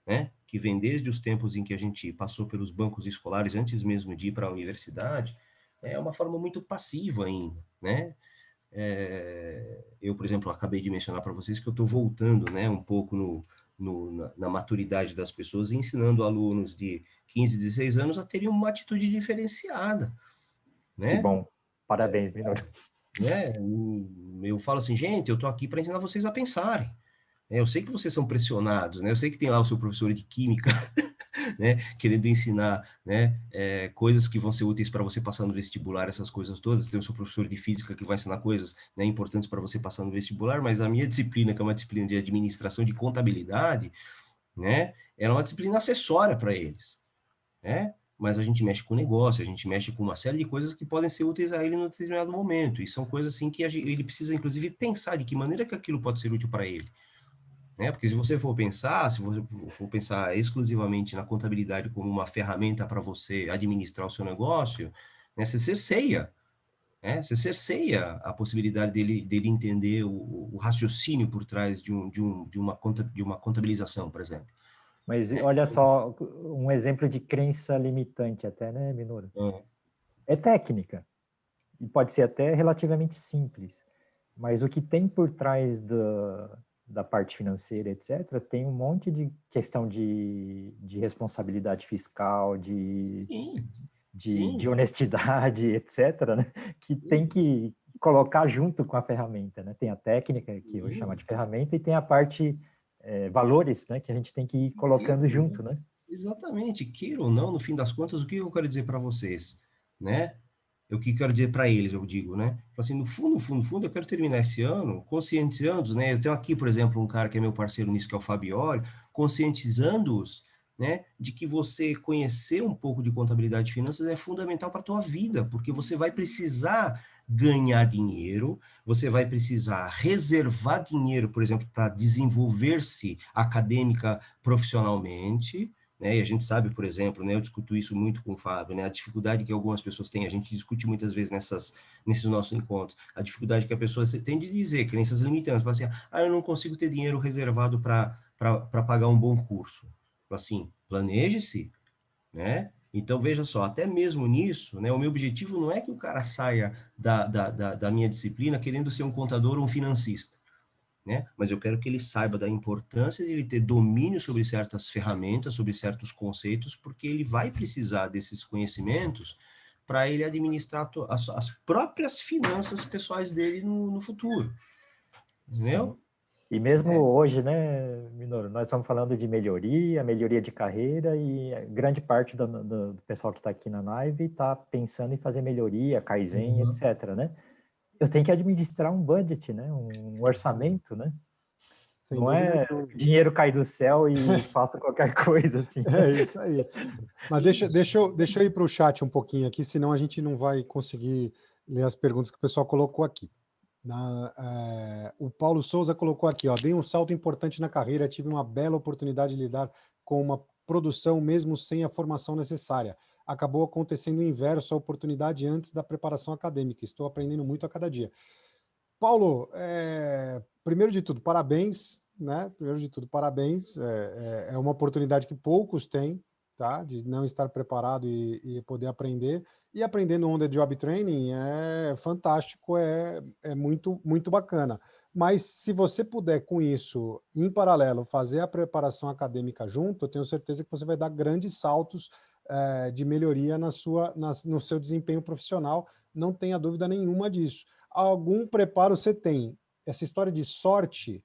né, que vem desde os tempos em que a gente passou pelos bancos escolares, antes mesmo de ir para a universidade, é uma forma muito passiva ainda, né? Eu, por exemplo, acabei de mencionar para vocês que eu estou voltando, né, um pouco na maturidade das pessoas e ensinando alunos de 15, 16 anos a terem uma atitude diferenciada, Que né? bom. Parabéns, Minoru. Né? Eu falo assim, gente, eu estou aqui para ensinar vocês a pensarem. Eu sei que vocês são pressionados, né? Eu sei que tem lá o seu professor de química, né, querendo ensinar, né, coisas que vão ser úteis para você passar no vestibular, essas coisas todas. Tem o seu professor de física que vai ensinar coisas, né, importantes para você passar no vestibular, mas a minha disciplina, que é uma disciplina de administração de contabilidade, né, ela é uma disciplina acessória para eles, né? Mas a gente mexe com negócio, a gente mexe com uma série de coisas que podem ser úteis a ele em determinado momento, e são coisas assim que ele precisa, inclusive, pensar de que maneira que aquilo pode ser útil para ele, né? Porque se você for pensar, se você for pensar exclusivamente na contabilidade como uma ferramenta para você administrar o seu negócio, né? Você cerceia, né? Você cerceia a possibilidade dele entender o raciocínio por trás de uma contabilização, por exemplo. Mas olha só, um exemplo de crença limitante até, né, Minoru? É técnica, e pode ser até relativamente simples, mas o que tem por trás da parte financeira, etc., tem um monte de questão de responsabilidade fiscal, Sim, de sim, honestidade, etc., né? Que tem sim, que colocar junto com a ferramenta, né? Tem a técnica, que eu vou chamar sim. de ferramenta, e tem a parte valores, né? Que a gente tem que ir colocando junto, né? Exatamente, queira ou não, no fim das contas, o que eu quero dizer para vocês, né? O que eu quero dizer para eles, eu digo, né? Assim, no fundo, eu quero terminar esse ano conscientizando, né? Eu tenho aqui, por exemplo, um cara que é meu parceiro nisso, que é o Fabioli, conscientizando-os, né, de que você conhecer um pouco de contabilidade e finanças é fundamental para a tua vida, porque você vai precisar ganhar dinheiro, você vai precisar reservar dinheiro, por exemplo, para desenvolver-se acadêmica, profissionalmente, né? E a gente sabe, por exemplo, né, eu discuto isso muito com o Fábio, né, a dificuldade que algumas pessoas têm, a gente discute muitas vezes nesses nossos encontros, a dificuldade que a pessoa tem de dizer, crenças limitantes, assim, eu não consigo ter dinheiro reservado para pagar um bom curso. Assim, planeje-se, né? Então, veja só, até mesmo nisso, né, o meu objetivo não é que o cara saia da minha disciplina querendo ser um contador ou um financista, né? Mas eu quero que ele saiba da importância de ele ter domínio sobre certas ferramentas, sobre certos conceitos, porque ele vai precisar desses conhecimentos para ele administrar as próprias finanças pessoais dele no futuro, Sim. entendeu? E mesmo hoje, né, Minoru, nós estamos falando de melhoria de carreira, e grande parte do pessoal que está aqui na live está pensando em fazer melhoria, Kaizen, Uhum. etc., né? Eu tenho que administrar um budget, né? Um orçamento, né? Sem Não dúvida é nenhuma. dinheiro cair do céu e faça qualquer coisa, assim. É isso aí. Mas deixa eu ir para o chat um pouquinho aqui, senão a gente não vai conseguir ler as perguntas que o pessoal colocou aqui. O Paulo Souza colocou aqui, ó, dei um salto importante na carreira, tive uma bela oportunidade de lidar com uma produção mesmo sem a formação necessária. Acabou acontecendo o inverso, a oportunidade antes da preparação acadêmica. Estou aprendendo muito a cada dia. Paulo, primeiro de tudo, parabéns, né? Primeiro de tudo, parabéns. É uma oportunidade que poucos têm, tá? De não estar preparado e poder aprender. E aprendendo on the job training é fantástico, é muito, muito bacana. Mas se você puder, com isso, em paralelo, fazer a preparação acadêmica junto, eu tenho certeza que você vai dar grandes saltos de melhoria no seu desempenho profissional. Não tenha dúvida nenhuma disso. Algum preparo você tem. Essa história de sorte,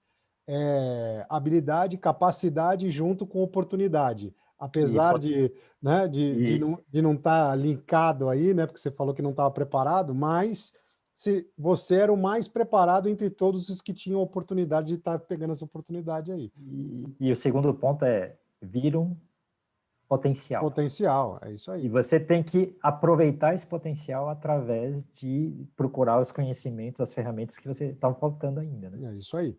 habilidade, capacidade junto com oportunidade. E, Apesar de, né, e, de não estar linkado aí, né, porque você falou que não estava preparado, mas se você era o mais preparado entre todos os que tinham oportunidade de estar pegando essa oportunidade aí. e o segundo ponto é vir um potencial. Potencial, é isso E aí. você tem que aproveitar esse potencial através de procurar os conhecimentos, as ferramentas que você estão faltando ainda, né? É isso aí.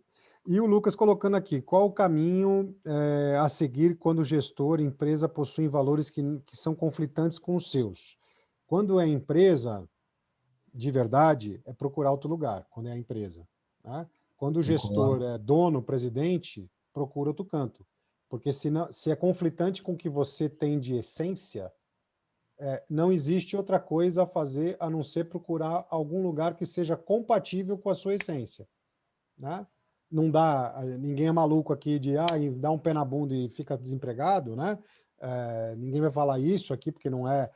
E o Lucas colocando aqui, qual o caminho a seguir quando o gestor, empresa, possuem valores que são conflitantes com os seus? Quando é empresa, de verdade, é procurar outro lugar, quando é a empresa. Né? Quando o gestor Concordo. é dono, presidente, procura outro canto. Porque se é conflitante com o que você tem de essência, não existe outra coisa a fazer a não ser procurar algum lugar que seja compatível com a sua essência. Né? Não dá, ninguém é maluco aqui de dá um pé na bunda e fica desempregado, né? Ninguém vai falar isso aqui porque não é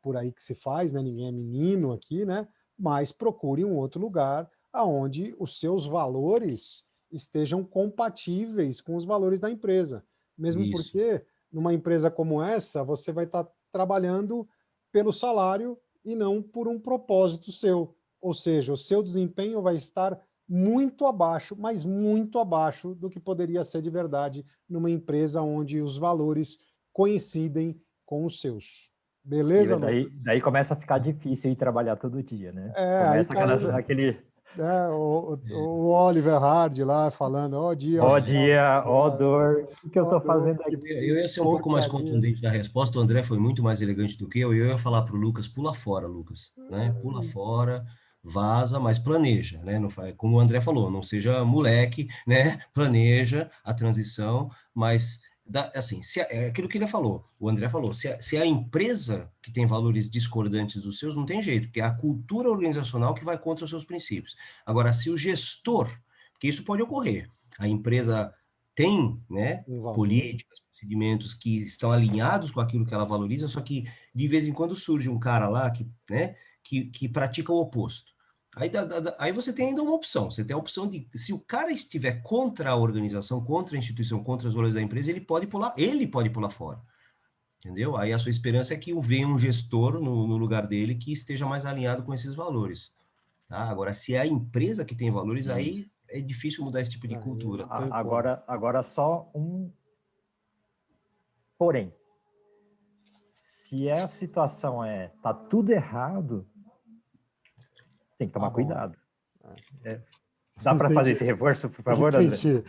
por aí que se faz, né? Ninguém é menino aqui, né? Mas procure um outro lugar aonde os seus valores estejam compatíveis com os valores da empresa. Mesmo Isso. porque numa empresa como essa, você vai estar trabalhando pelo salário e não por um propósito seu. Ou seja, o seu desempenho vai estar muito abaixo, mas muito abaixo do que poderia ser de verdade numa empresa onde os valores coincidem com os seus. E Beleza, daí, Lucas? daí começa a ficar difícil ir trabalhar todo dia, né? Aí Começa cai. aquele né, o Oliver Hardy lá falando, ó dia, ó Ó céu, dia, ó dor, o que eu ó estou dor, fazendo que aqui? Eu ia ser um pouco mais porcaria. contundente na resposta, o André foi muito mais elegante do que eu, e eu ia falar para o Lucas, pula fora, Lucas, né? Pula Isso. fora, vaza, mas planeja, né? Não, como o André falou, não seja moleque, né? Planeja a transição, mas, assim, é aquilo que ele falou, o André falou, se a empresa que tem valores discordantes dos seus, não tem jeito, porque é a cultura organizacional que vai contra os seus princípios. Agora, se o gestor, porque isso pode ocorrer, a empresa tem, né, Um valor. políticas, procedimentos que estão alinhados com aquilo que ela valoriza, só que de vez em quando surge um cara lá que, né, que pratica o oposto. Aí você tem ainda uma opção, você tem a opção de, se o cara estiver contra a organização, contra a instituição, contra os valores da empresa, ele pode pular fora, entendeu? Aí a sua esperança é que venha um gestor no lugar dele que esteja mais alinhado com esses valores, tá? Agora, se é a empresa que tem valores, aí é difícil mudar esse tipo de Aí cultura. não tem como. Agora só um porém. Se a situação tá tudo errado, tem que Tá tomar bom. cuidado. Dá para fazer Entendi. esse reforço, por favor, André? Entendi.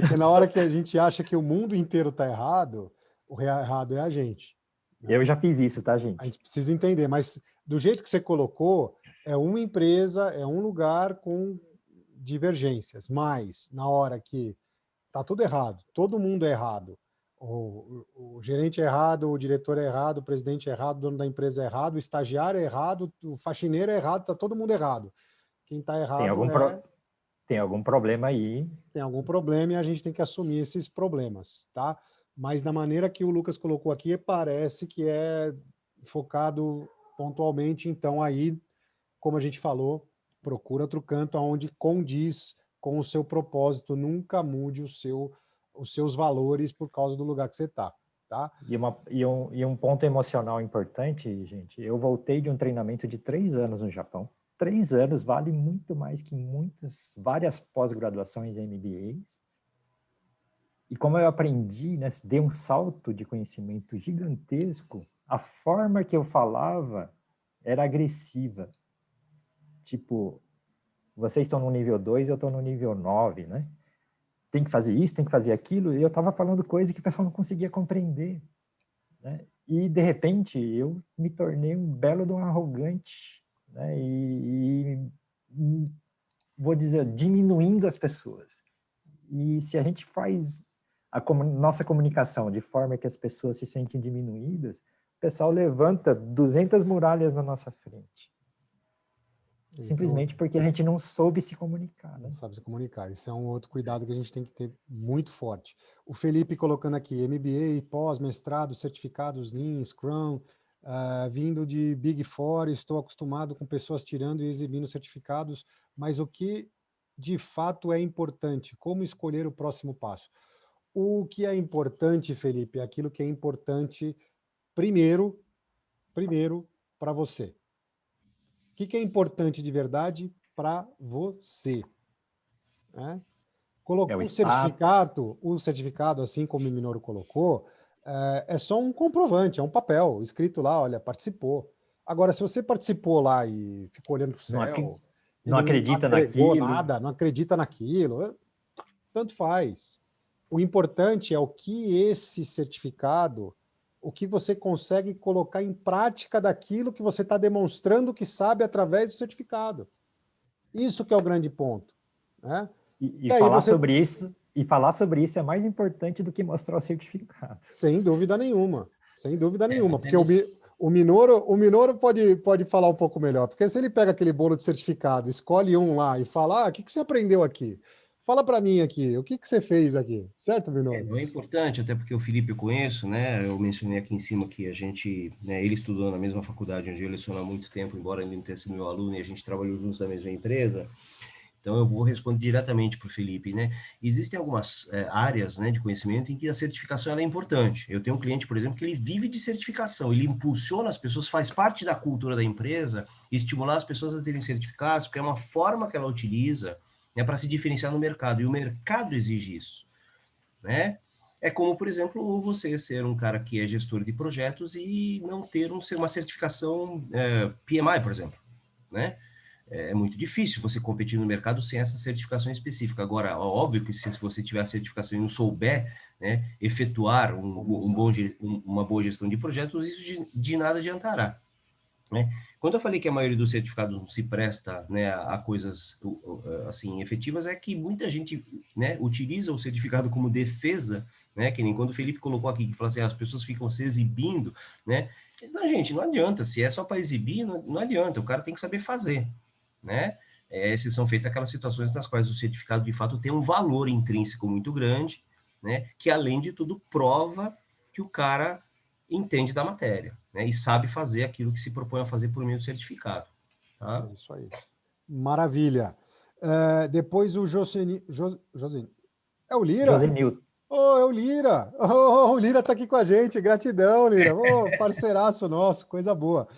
Porque na hora que a gente acha que o mundo inteiro está errado, o errado é a gente, Eu né? já fiz isso, tá, A gente? gente precisa entender, mas do jeito que você colocou, é uma empresa, é um lugar com divergências, mas na hora que tá tudo errado, todo mundo é errado, o gerente é errado, o diretor é errado, o presidente é errado, o dono da empresa é errado, o estagiário é errado, o faxineiro é errado, tá todo mundo errado. Quem está Tem errado algum, tem algum problema aí. tem algum problema e a gente tem que assumir esses problemas, tá? Mas da maneira que o Lucas colocou aqui, parece que é focado pontualmente, então aí, como a gente falou, procura outro canto onde condiz com o seu propósito, nunca mude os seus valores por causa do lugar que você está, tá? E um ponto emocional importante, gente, eu voltei de um treinamento de 3 anos no Japão. 3 anos vale muito mais que várias pós-graduações e MBAs. E como eu aprendi, né, dei um salto de conhecimento gigantesco, a forma que eu falava era agressiva. Tipo, vocês estão no nível 2 e eu estou no nível 9, né? Tem que fazer isso, tem que fazer aquilo, e eu estava falando coisa que o pessoal não conseguia compreender, né? E, de repente, eu me tornei um belo de um arrogante, né? E vou dizer, diminuindo as pessoas. E se a gente faz nossa comunicação de forma que as pessoas se sentem diminuídas, o pessoal levanta 200 muralhas na nossa frente. Simplesmente porque a gente não soube se comunicar. Né? Não sabe se comunicar. Isso é um outro cuidado que a gente tem que ter muito forte. O Felipe colocando aqui, MBA, pós, mestrado, certificados Lean, Scrum, vindo de Big Four, estou acostumado com pessoas tirando e exibindo certificados, mas o que de fato é importante? Como escolher o próximo passo? O que é importante, Felipe, é aquilo que é importante primeiro para você. O que é importante de verdade para você? Né? É o Colocou status. o certificado, assim como o Minoru colocou, é só um comprovante, é um papel escrito lá, olha, participou. Agora, se você participou lá e ficou olhando para o céu e não não acredita agregou naquilo. nada, não acredita naquilo, tanto faz. O importante é o que esse certificado, o que você consegue colocar em prática daquilo que você está demonstrando que sabe através do certificado. Isso que é o grande ponto. Né? E E aí falar você... sobre isso, é mais importante do que mostrar o certificado. Sem dúvida nenhuma. Sem dúvida nenhuma. Até Porque nesse, o Minoru pode falar um pouco melhor. Porque se ele pega aquele bolo de certificado, escolhe um lá e fala, o que você aprendeu aqui? Fala para mim aqui, o que você fez aqui? Certo, Minoru? não é importante, até porque o Felipe eu conheço, né? Eu mencionei aqui em cima que a gente, né, ele estudou na mesma faculdade onde eu leciono há muito tempo, embora ele não tenha sido meu aluno, e a gente trabalhou juntos na mesma empresa. Então, eu vou responder diretamente para o Felipe, né? Existem algumas áreas, né, de conhecimento em que a certificação ela é importante. Eu tenho um cliente, por exemplo, que ele vive de certificação, ele impulsiona as pessoas, faz parte da cultura da empresa, estimular as pessoas a terem certificados, porque é uma forma que ela utiliza, né, para se diferenciar no mercado, e o mercado exige isso, né? É como, por exemplo, você ser um cara que é gestor de projetos e não ter uma certificação PMI, por exemplo, né? é muito difícil você competir no mercado sem essa certificação específica. Agora, óbvio que se você tiver a certificação e não souber, né, efetuar uma boa gestão de projetos, isso de nada adiantará, né? Quando eu falei que a maioria dos certificados não se presta, né, a coisas assim efetivas, é que muita gente, né, utiliza o certificado como defesa, né, que nem quando o Felipe colocou aqui, que falou assim, as pessoas ficam se exibindo, né? Não, gente, não adianta, se é só para exibir, não adianta, o cara tem que saber fazer, né? Essas são feitas aquelas situações nas quais o certificado de fato tem um valor intrínseco muito grande, né, que além de tudo prova que o cara entende da matéria, né, e sabe fazer aquilo que se propõe a fazer por meio do certificado. Tá? É isso aí. Maravilha. Depois o Joseni... É o Lira? Josenilton. É o Lira. O Lira está aqui com a gente. Gratidão, Lira. Parceiraço nosso, coisa boa.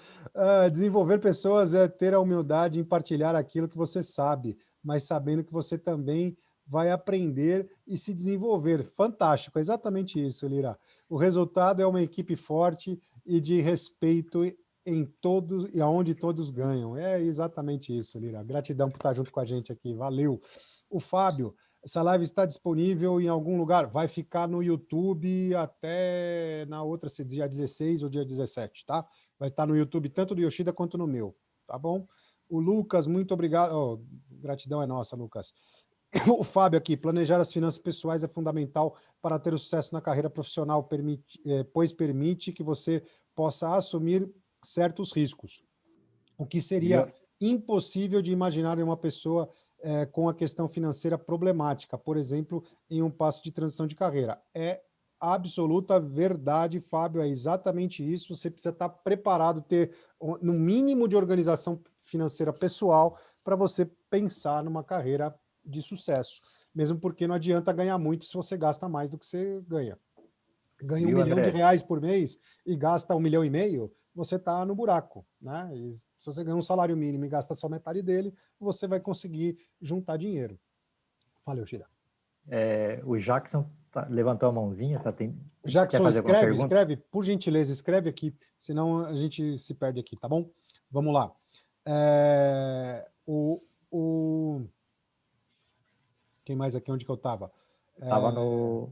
Desenvolver pessoas é ter a humildade em partilhar aquilo que você sabe, mas sabendo que você também vai aprender e se desenvolver. Fantástico, exatamente isso, Lira. O resultado é uma equipe forte e de respeito em todos e aonde todos ganham. É exatamente isso, Lira. Gratidão por estar junto com a gente aqui. Valeu. O Fábio, essa live está disponível em algum lugar? Vai ficar no YouTube até na outra, dia 16 ou dia 17, tá? Vai estar no YouTube tanto do Yoshida quanto no meu, tá bom? O Lucas, muito obrigado. Gratidão é nossa, Lucas. O Fábio aqui, planejar as finanças pessoais é fundamental para ter o sucesso na carreira profissional, pois permite que você possa assumir certos riscos, o que seria impossível de imaginar em uma pessoa com a questão financeira problemática, por exemplo, em um passo de transição de carreira. É absoluta verdade, Fábio, é exatamente isso. Você precisa estar preparado, ter no mínimo de organização financeira pessoal para você pensar numa carreira de sucesso, mesmo porque não adianta ganhar muito se você gasta mais do que você ganha. Ganha Viu, R$1 milhão André? por mês e gasta R$1,5 milhão, você está no buraco, né? E se você ganha um salário mínimo e gasta só metade dele, você vai conseguir juntar dinheiro. Valeu, Shira. O Jackson levantou a mãozinha, quer Jackson, fazer alguma pergunta? escreve, por gentileza, escreve aqui, senão a gente se perde aqui, tá bom? Vamos lá. Quem mais aqui? Onde que eu estava? Estava no...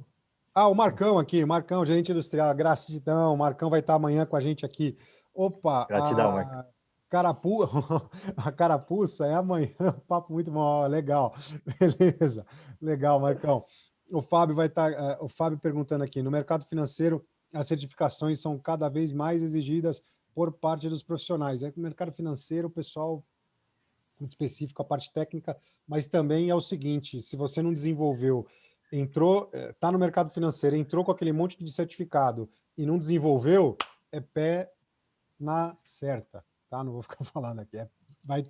O Marcão aqui, Marcão, gerente industrial, gratidão, o Marcão vai estar amanhã com a gente aqui. Opa, Gratidão, Marco. a carapuça é amanhã, papo muito bom, legal, beleza, legal, Marcão. O Fábio vai estar, o Fábio perguntando aqui, no mercado financeiro, as certificações são cada vez mais exigidas por parte dos profissionais. No mercado financeiro, o pessoal, muito específico, a parte técnica, mas também é o seguinte, se você não desenvolveu, está no mercado financeiro, entrou com aquele monte de certificado e não desenvolveu, é pé na certa, tá? Não vou ficar falando aqui, vai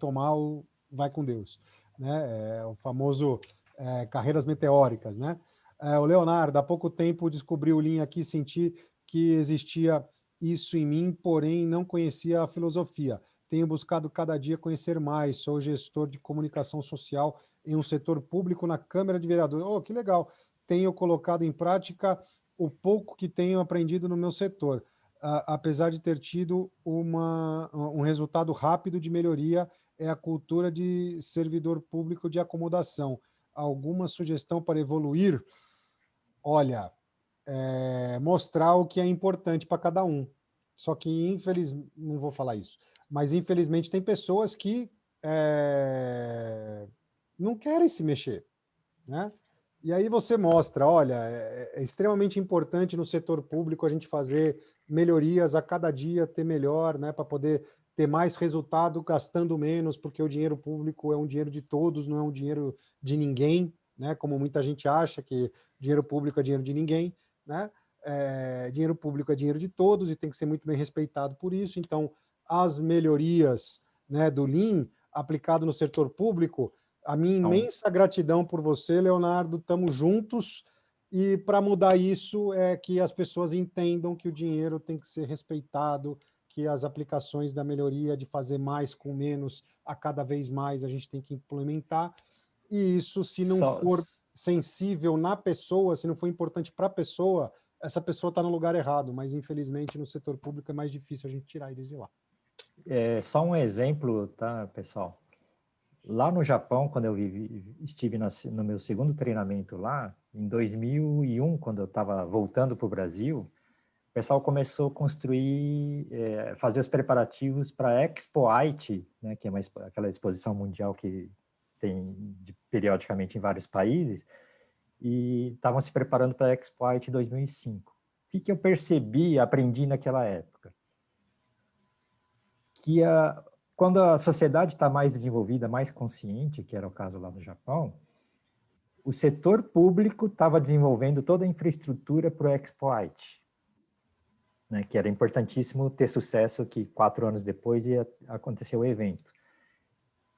com Deus, né? O famoso carreiras meteóricas, né? O Leonardo, há pouco tempo descobri o Lean aqui, senti que existia isso em mim, porém não conhecia a filosofia. Tenho buscado cada dia conhecer mais, sou gestor de comunicação social em um setor público na Câmara de Vereadores. Oh, que legal! Tenho colocado em prática o pouco que tenho aprendido no meu setor. Apesar de ter tido um resultado rápido de melhoria, é a cultura de servidor público de acomodação. Alguma sugestão para evoluir? Olha, mostrar o que é importante para cada um. Só que, infelizmente, não vou falar isso, mas infelizmente tem pessoas que não querem se mexer, né? E aí você mostra, olha, é extremamente importante no setor público a gente fazer melhorias a cada dia, ter melhor, né, para poder ter mais resultado gastando menos, porque o dinheiro público é um dinheiro de todos, não é um dinheiro de ninguém, né, como muita gente acha que dinheiro público é dinheiro de ninguém, né? Dinheiro público é dinheiro de todos e tem que ser muito bem respeitado por isso. Então, as melhorias, né, do Lean aplicado no setor público, a minha imensa gratidão por você, Leonardo, estamos juntos, e para mudar isso é que as pessoas entendam que o dinheiro tem que ser respeitado, que as aplicações da melhoria de fazer mais com menos, a cada vez mais a gente tem que implementar, e isso, se não for sensível na pessoa, se não for importante para a pessoa, essa pessoa está no lugar errado, mas infelizmente no setor público é mais difícil a gente tirar eles de lá. Só um exemplo, tá, pessoal? Lá no Japão, quando eu estive no meu segundo treinamento lá, em 2001, quando eu estava voltando para o Brasil, o pessoal começou a construir, fazer os preparativos para a Expo Haiti, né, que é aquela exposição mundial que tem periodicamente em vários países, e estavam se preparando para a Expo Haiti 2005. O que eu percebi, aprendi naquela época? Que quando a sociedade está mais desenvolvida, mais consciente, que era o caso lá no Japão, o setor público estava desenvolvendo toda a infraestrutura para o Expo Haiti, né, que era importantíssimo ter sucesso, que 4 anos depois ia acontecer o evento.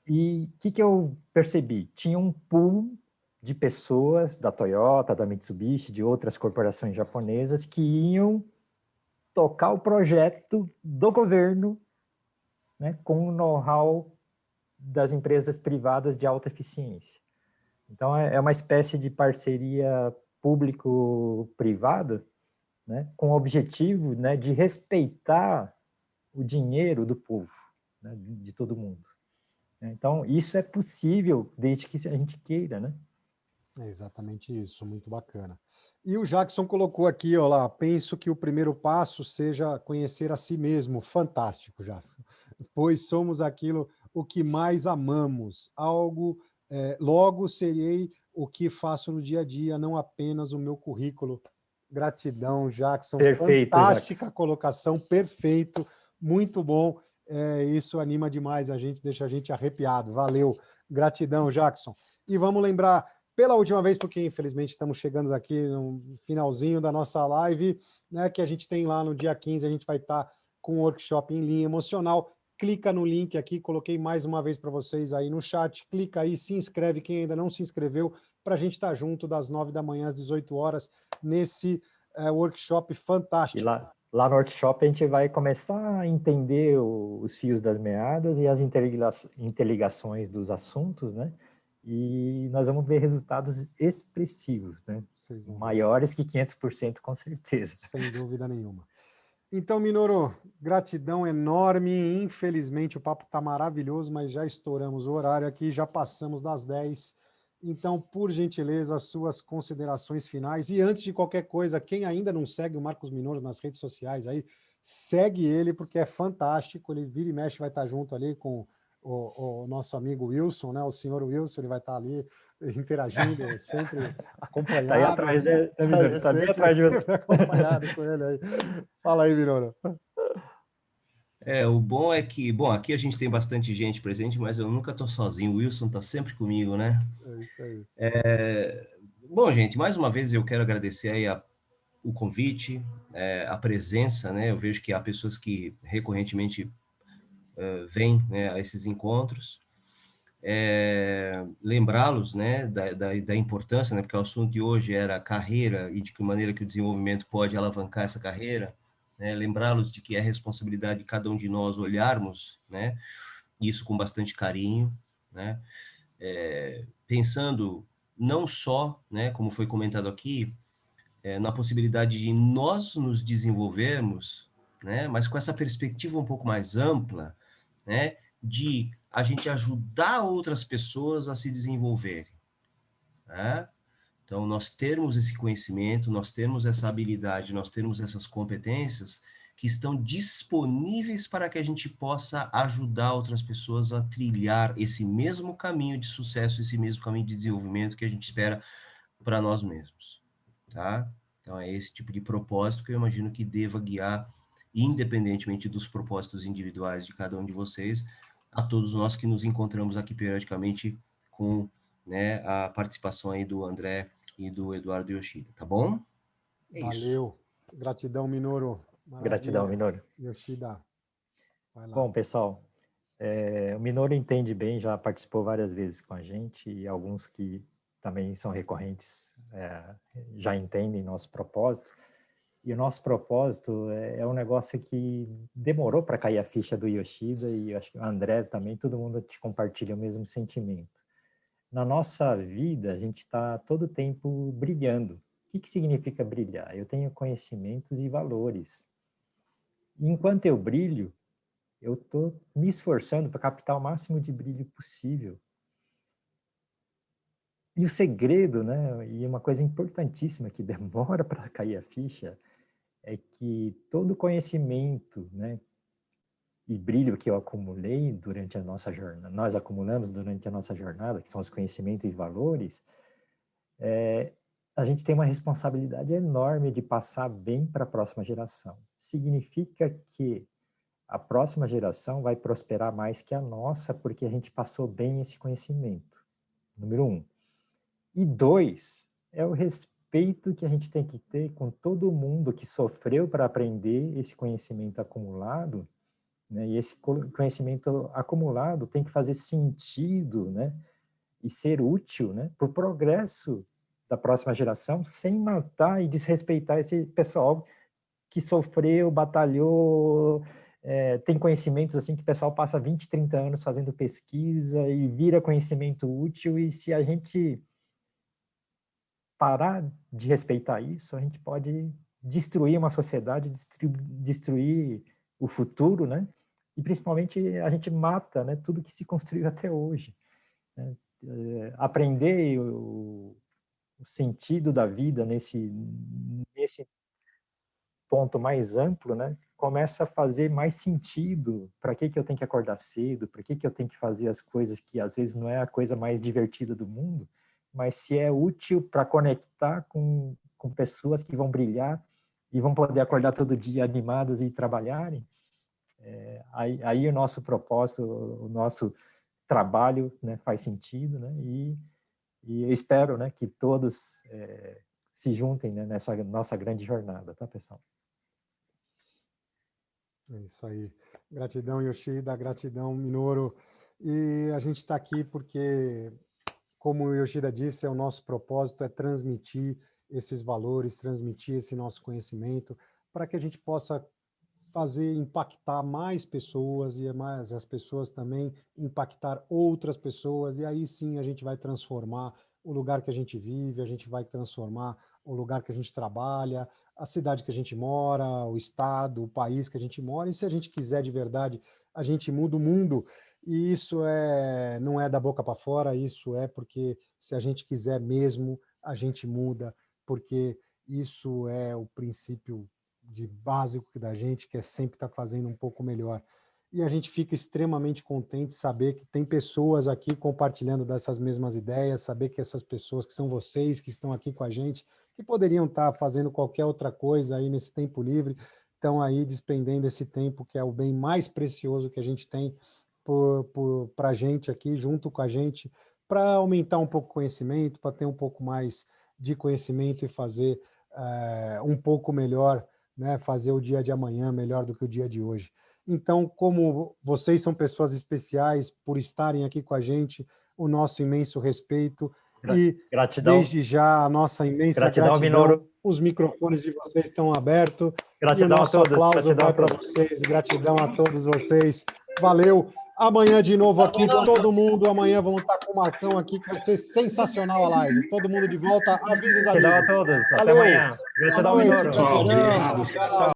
E o que eu percebi? Tinha um pool de pessoas da Toyota, da Mitsubishi, de outras corporações japonesas que iam tocar o projeto do governo, né, com o know-how das empresas privadas de alta eficiência. Então, é uma espécie de parceria público-privada, né, com o objetivo, né, de respeitar o dinheiro do povo, né, de todo mundo. Então, isso é possível desde que a gente queira, né? É exatamente isso, muito bacana. E o Jackson colocou aqui, ó lá, penso que o primeiro passo seja conhecer a si mesmo. Fantástico, Jackson. Pois somos aquilo o que mais amamos. Logo serei o que faço no dia a dia, não apenas o meu currículo. Gratidão, Jackson. Perfeito, Fantástica Jackson. colocação, perfeito, muito bom. Isso anima demais a gente, deixa a gente arrepiado. Valeu. Gratidão, Jackson. E vamos lembrar pela última vez, porque infelizmente estamos chegando aqui no finalzinho da nossa live, né, que a gente tem lá no dia 15, a gente vai estar com um workshop em linha emocional. Clica no link aqui, coloquei mais uma vez para vocês aí no chat, clica aí, se inscreve quem ainda não se inscreveu, para a gente estar junto das 9 da manhã às 18 horas, nesse workshop fantástico. E lá no workshop a gente vai começar a entender os fios das meadas e as interligações dos assuntos, né? E nós vamos ver resultados expressivos, né? Maiores que 500%, com certeza. Sem dúvida nenhuma. Então, Minoru, gratidão enorme. Infelizmente, o papo está maravilhoso, mas já estouramos o horário aqui, já passamos das 10. Então, por gentileza, as suas considerações finais. E antes de qualquer coisa, quem ainda não segue o Marcos Minoru nas redes sociais aí, segue ele, porque é fantástico. Ele vira e mexe, vai estar junto ali com o nosso amigo Wilson, né? O senhor Wilson, ele vai estar ali interagindo, sempre acompanhado. Está aí atrás, né, Minoru? Está bem atrás de você. Acompanhado com ele aí. Fala aí, Minoru. O bom é que, aqui a gente tem bastante gente presente, mas eu nunca estou sozinho. O Wilson está sempre comigo, né? É isso aí. Bom, gente, mais uma vez eu quero agradecer aí o convite, a presença, né? Eu vejo que há pessoas que recorrentemente vêm, né, a esses encontros. Lembrá-los, né, da importância, né, porque o assunto de hoje era carreira e de que maneira que o desenvolvimento pode alavancar essa carreira, né, lembrá-los de que é responsabilidade de cada um de nós olharmos, né, isso com bastante carinho, né, pensando não só, né, como foi comentado aqui, na possibilidade de nós nos desenvolvermos, né, mas com essa perspectiva um pouco mais ampla, né, de a gente ajudar outras pessoas a se desenvolverem, né? Então, nós termos esse conhecimento, nós termos essa habilidade, nós termos essas competências que estão disponíveis para que a gente possa ajudar outras pessoas a trilhar esse mesmo caminho de sucesso, esse mesmo caminho de desenvolvimento que a gente espera para nós mesmos, tá? Então, é esse tipo de propósito que eu imagino que deva guiar, independentemente dos propósitos individuais de cada um de vocês, a todos nós que nos encontramos aqui periodicamente com, né, a participação aí do André e do Eduardo Yoshida, tá bom? Valeu. Isso. Gratidão, Minoru. Maravilha. Gratidão, Minoru. Yoshida, vai lá. Bom, pessoal, o Minoru entende bem, já participou várias vezes com a gente, e alguns que também são recorrentes já entendem nosso propósito. E o nosso propósito é um negócio que demorou para cair a ficha do Yoshida, e eu acho que o André também, todo mundo te compartilha o mesmo sentimento. Na nossa vida, a gente está todo o tempo brilhando. O que significa brilhar? Eu tenho conhecimentos e valores. E enquanto eu brilho, eu estou me esforçando para captar o máximo de brilho possível E o segredo, né, e uma coisa importantíssima que demora para cair a ficha, é que todo conhecimento, né, e brilho que eu acumulei durante a nossa jornada, nós acumulamos durante a nossa jornada, que são os conhecimentos e valores, a gente tem uma responsabilidade enorme de passar bem para a próxima geração. Significa que a próxima geração vai prosperar mais que a nossa, porque a gente passou bem esse conhecimento. Número 1. E 2, é o respeito que a gente tem que ter com todo mundo que sofreu para aprender esse conhecimento acumulado, né? E esse conhecimento acumulado tem que fazer sentido, né? E ser útil, né? Para o progresso da próxima geração, sem matar e desrespeitar esse pessoal que sofreu, batalhou, tem conhecimentos assim que o pessoal passa 20, 30 anos fazendo pesquisa e vira conhecimento útil, e se a gente parar de respeitar isso, a gente pode destruir uma sociedade, destruir o futuro, né? E principalmente a gente mata, né, tudo que se construiu até hoje. Né? Aprender o sentido da vida nesse ponto mais amplo, né, começa a fazer mais sentido. Para que eu tenho que acordar cedo? Para que eu tenho que fazer as coisas que às vezes não é a coisa mais divertida do mundo, mas se é útil para conectar com pessoas que vão brilhar e vão poder acordar todo dia animadas e trabalharem, aí o nosso propósito, o nosso trabalho, né, faz sentido, né, e eu espero, né, que todos se juntem, né, nessa nossa grande jornada, tá, pessoal? É isso aí. Gratidão, Yoshida, gratidão, Minoru. E a gente está aqui porque, como o Yoshida disse, o nosso propósito é transmitir esses valores, transmitir esse nosso conhecimento, para que a gente possa fazer impactar mais pessoas e mais as pessoas também impactar outras pessoas, e aí sim a gente vai transformar o lugar que a gente vive, a gente vai transformar o lugar que a gente trabalha, a cidade que a gente mora, o estado, o país que a gente mora, e se a gente quiser de verdade, a gente muda o mundo, e isso não é da boca para fora, isso é porque se a gente quiser mesmo, a gente muda, porque isso é o princípio de básico da gente, que é sempre estar fazendo um pouco melhor. E a gente fica extremamente contente de saber que tem pessoas aqui compartilhando dessas mesmas ideias, saber que essas pessoas, que são vocês, que estão aqui com a gente, que poderiam estar fazendo qualquer outra coisa aí nesse tempo livre, estão aí despendendo esse tempo, que é o bem mais precioso que a gente tem para a gente aqui, junto com a gente, para aumentar um pouco o conhecimento, para ter um pouco mais de conhecimento e fazer um pouco melhor, né, fazer o dia de amanhã melhor do que o dia de hoje. Então, como vocês são pessoas especiais por estarem aqui com a gente, o nosso imenso respeito e, gratidão. Desde já, a nossa imensa gratidão. Minoru. Os microfones de vocês estão abertos. Gratidão e o nosso a todos. aplauso vai para vocês. Gratidão a todos vocês. Valeu. Amanhã de novo aqui, todo mundo. Amanhã vamos estar com o Marcão aqui, que vai ser sensacional a live. Todo mundo de volta. Avisa os amigos. Gratidão a todos. Valeu. Até amanhã. Gratidão, Minoru. Tchau, obrigado. Tchau.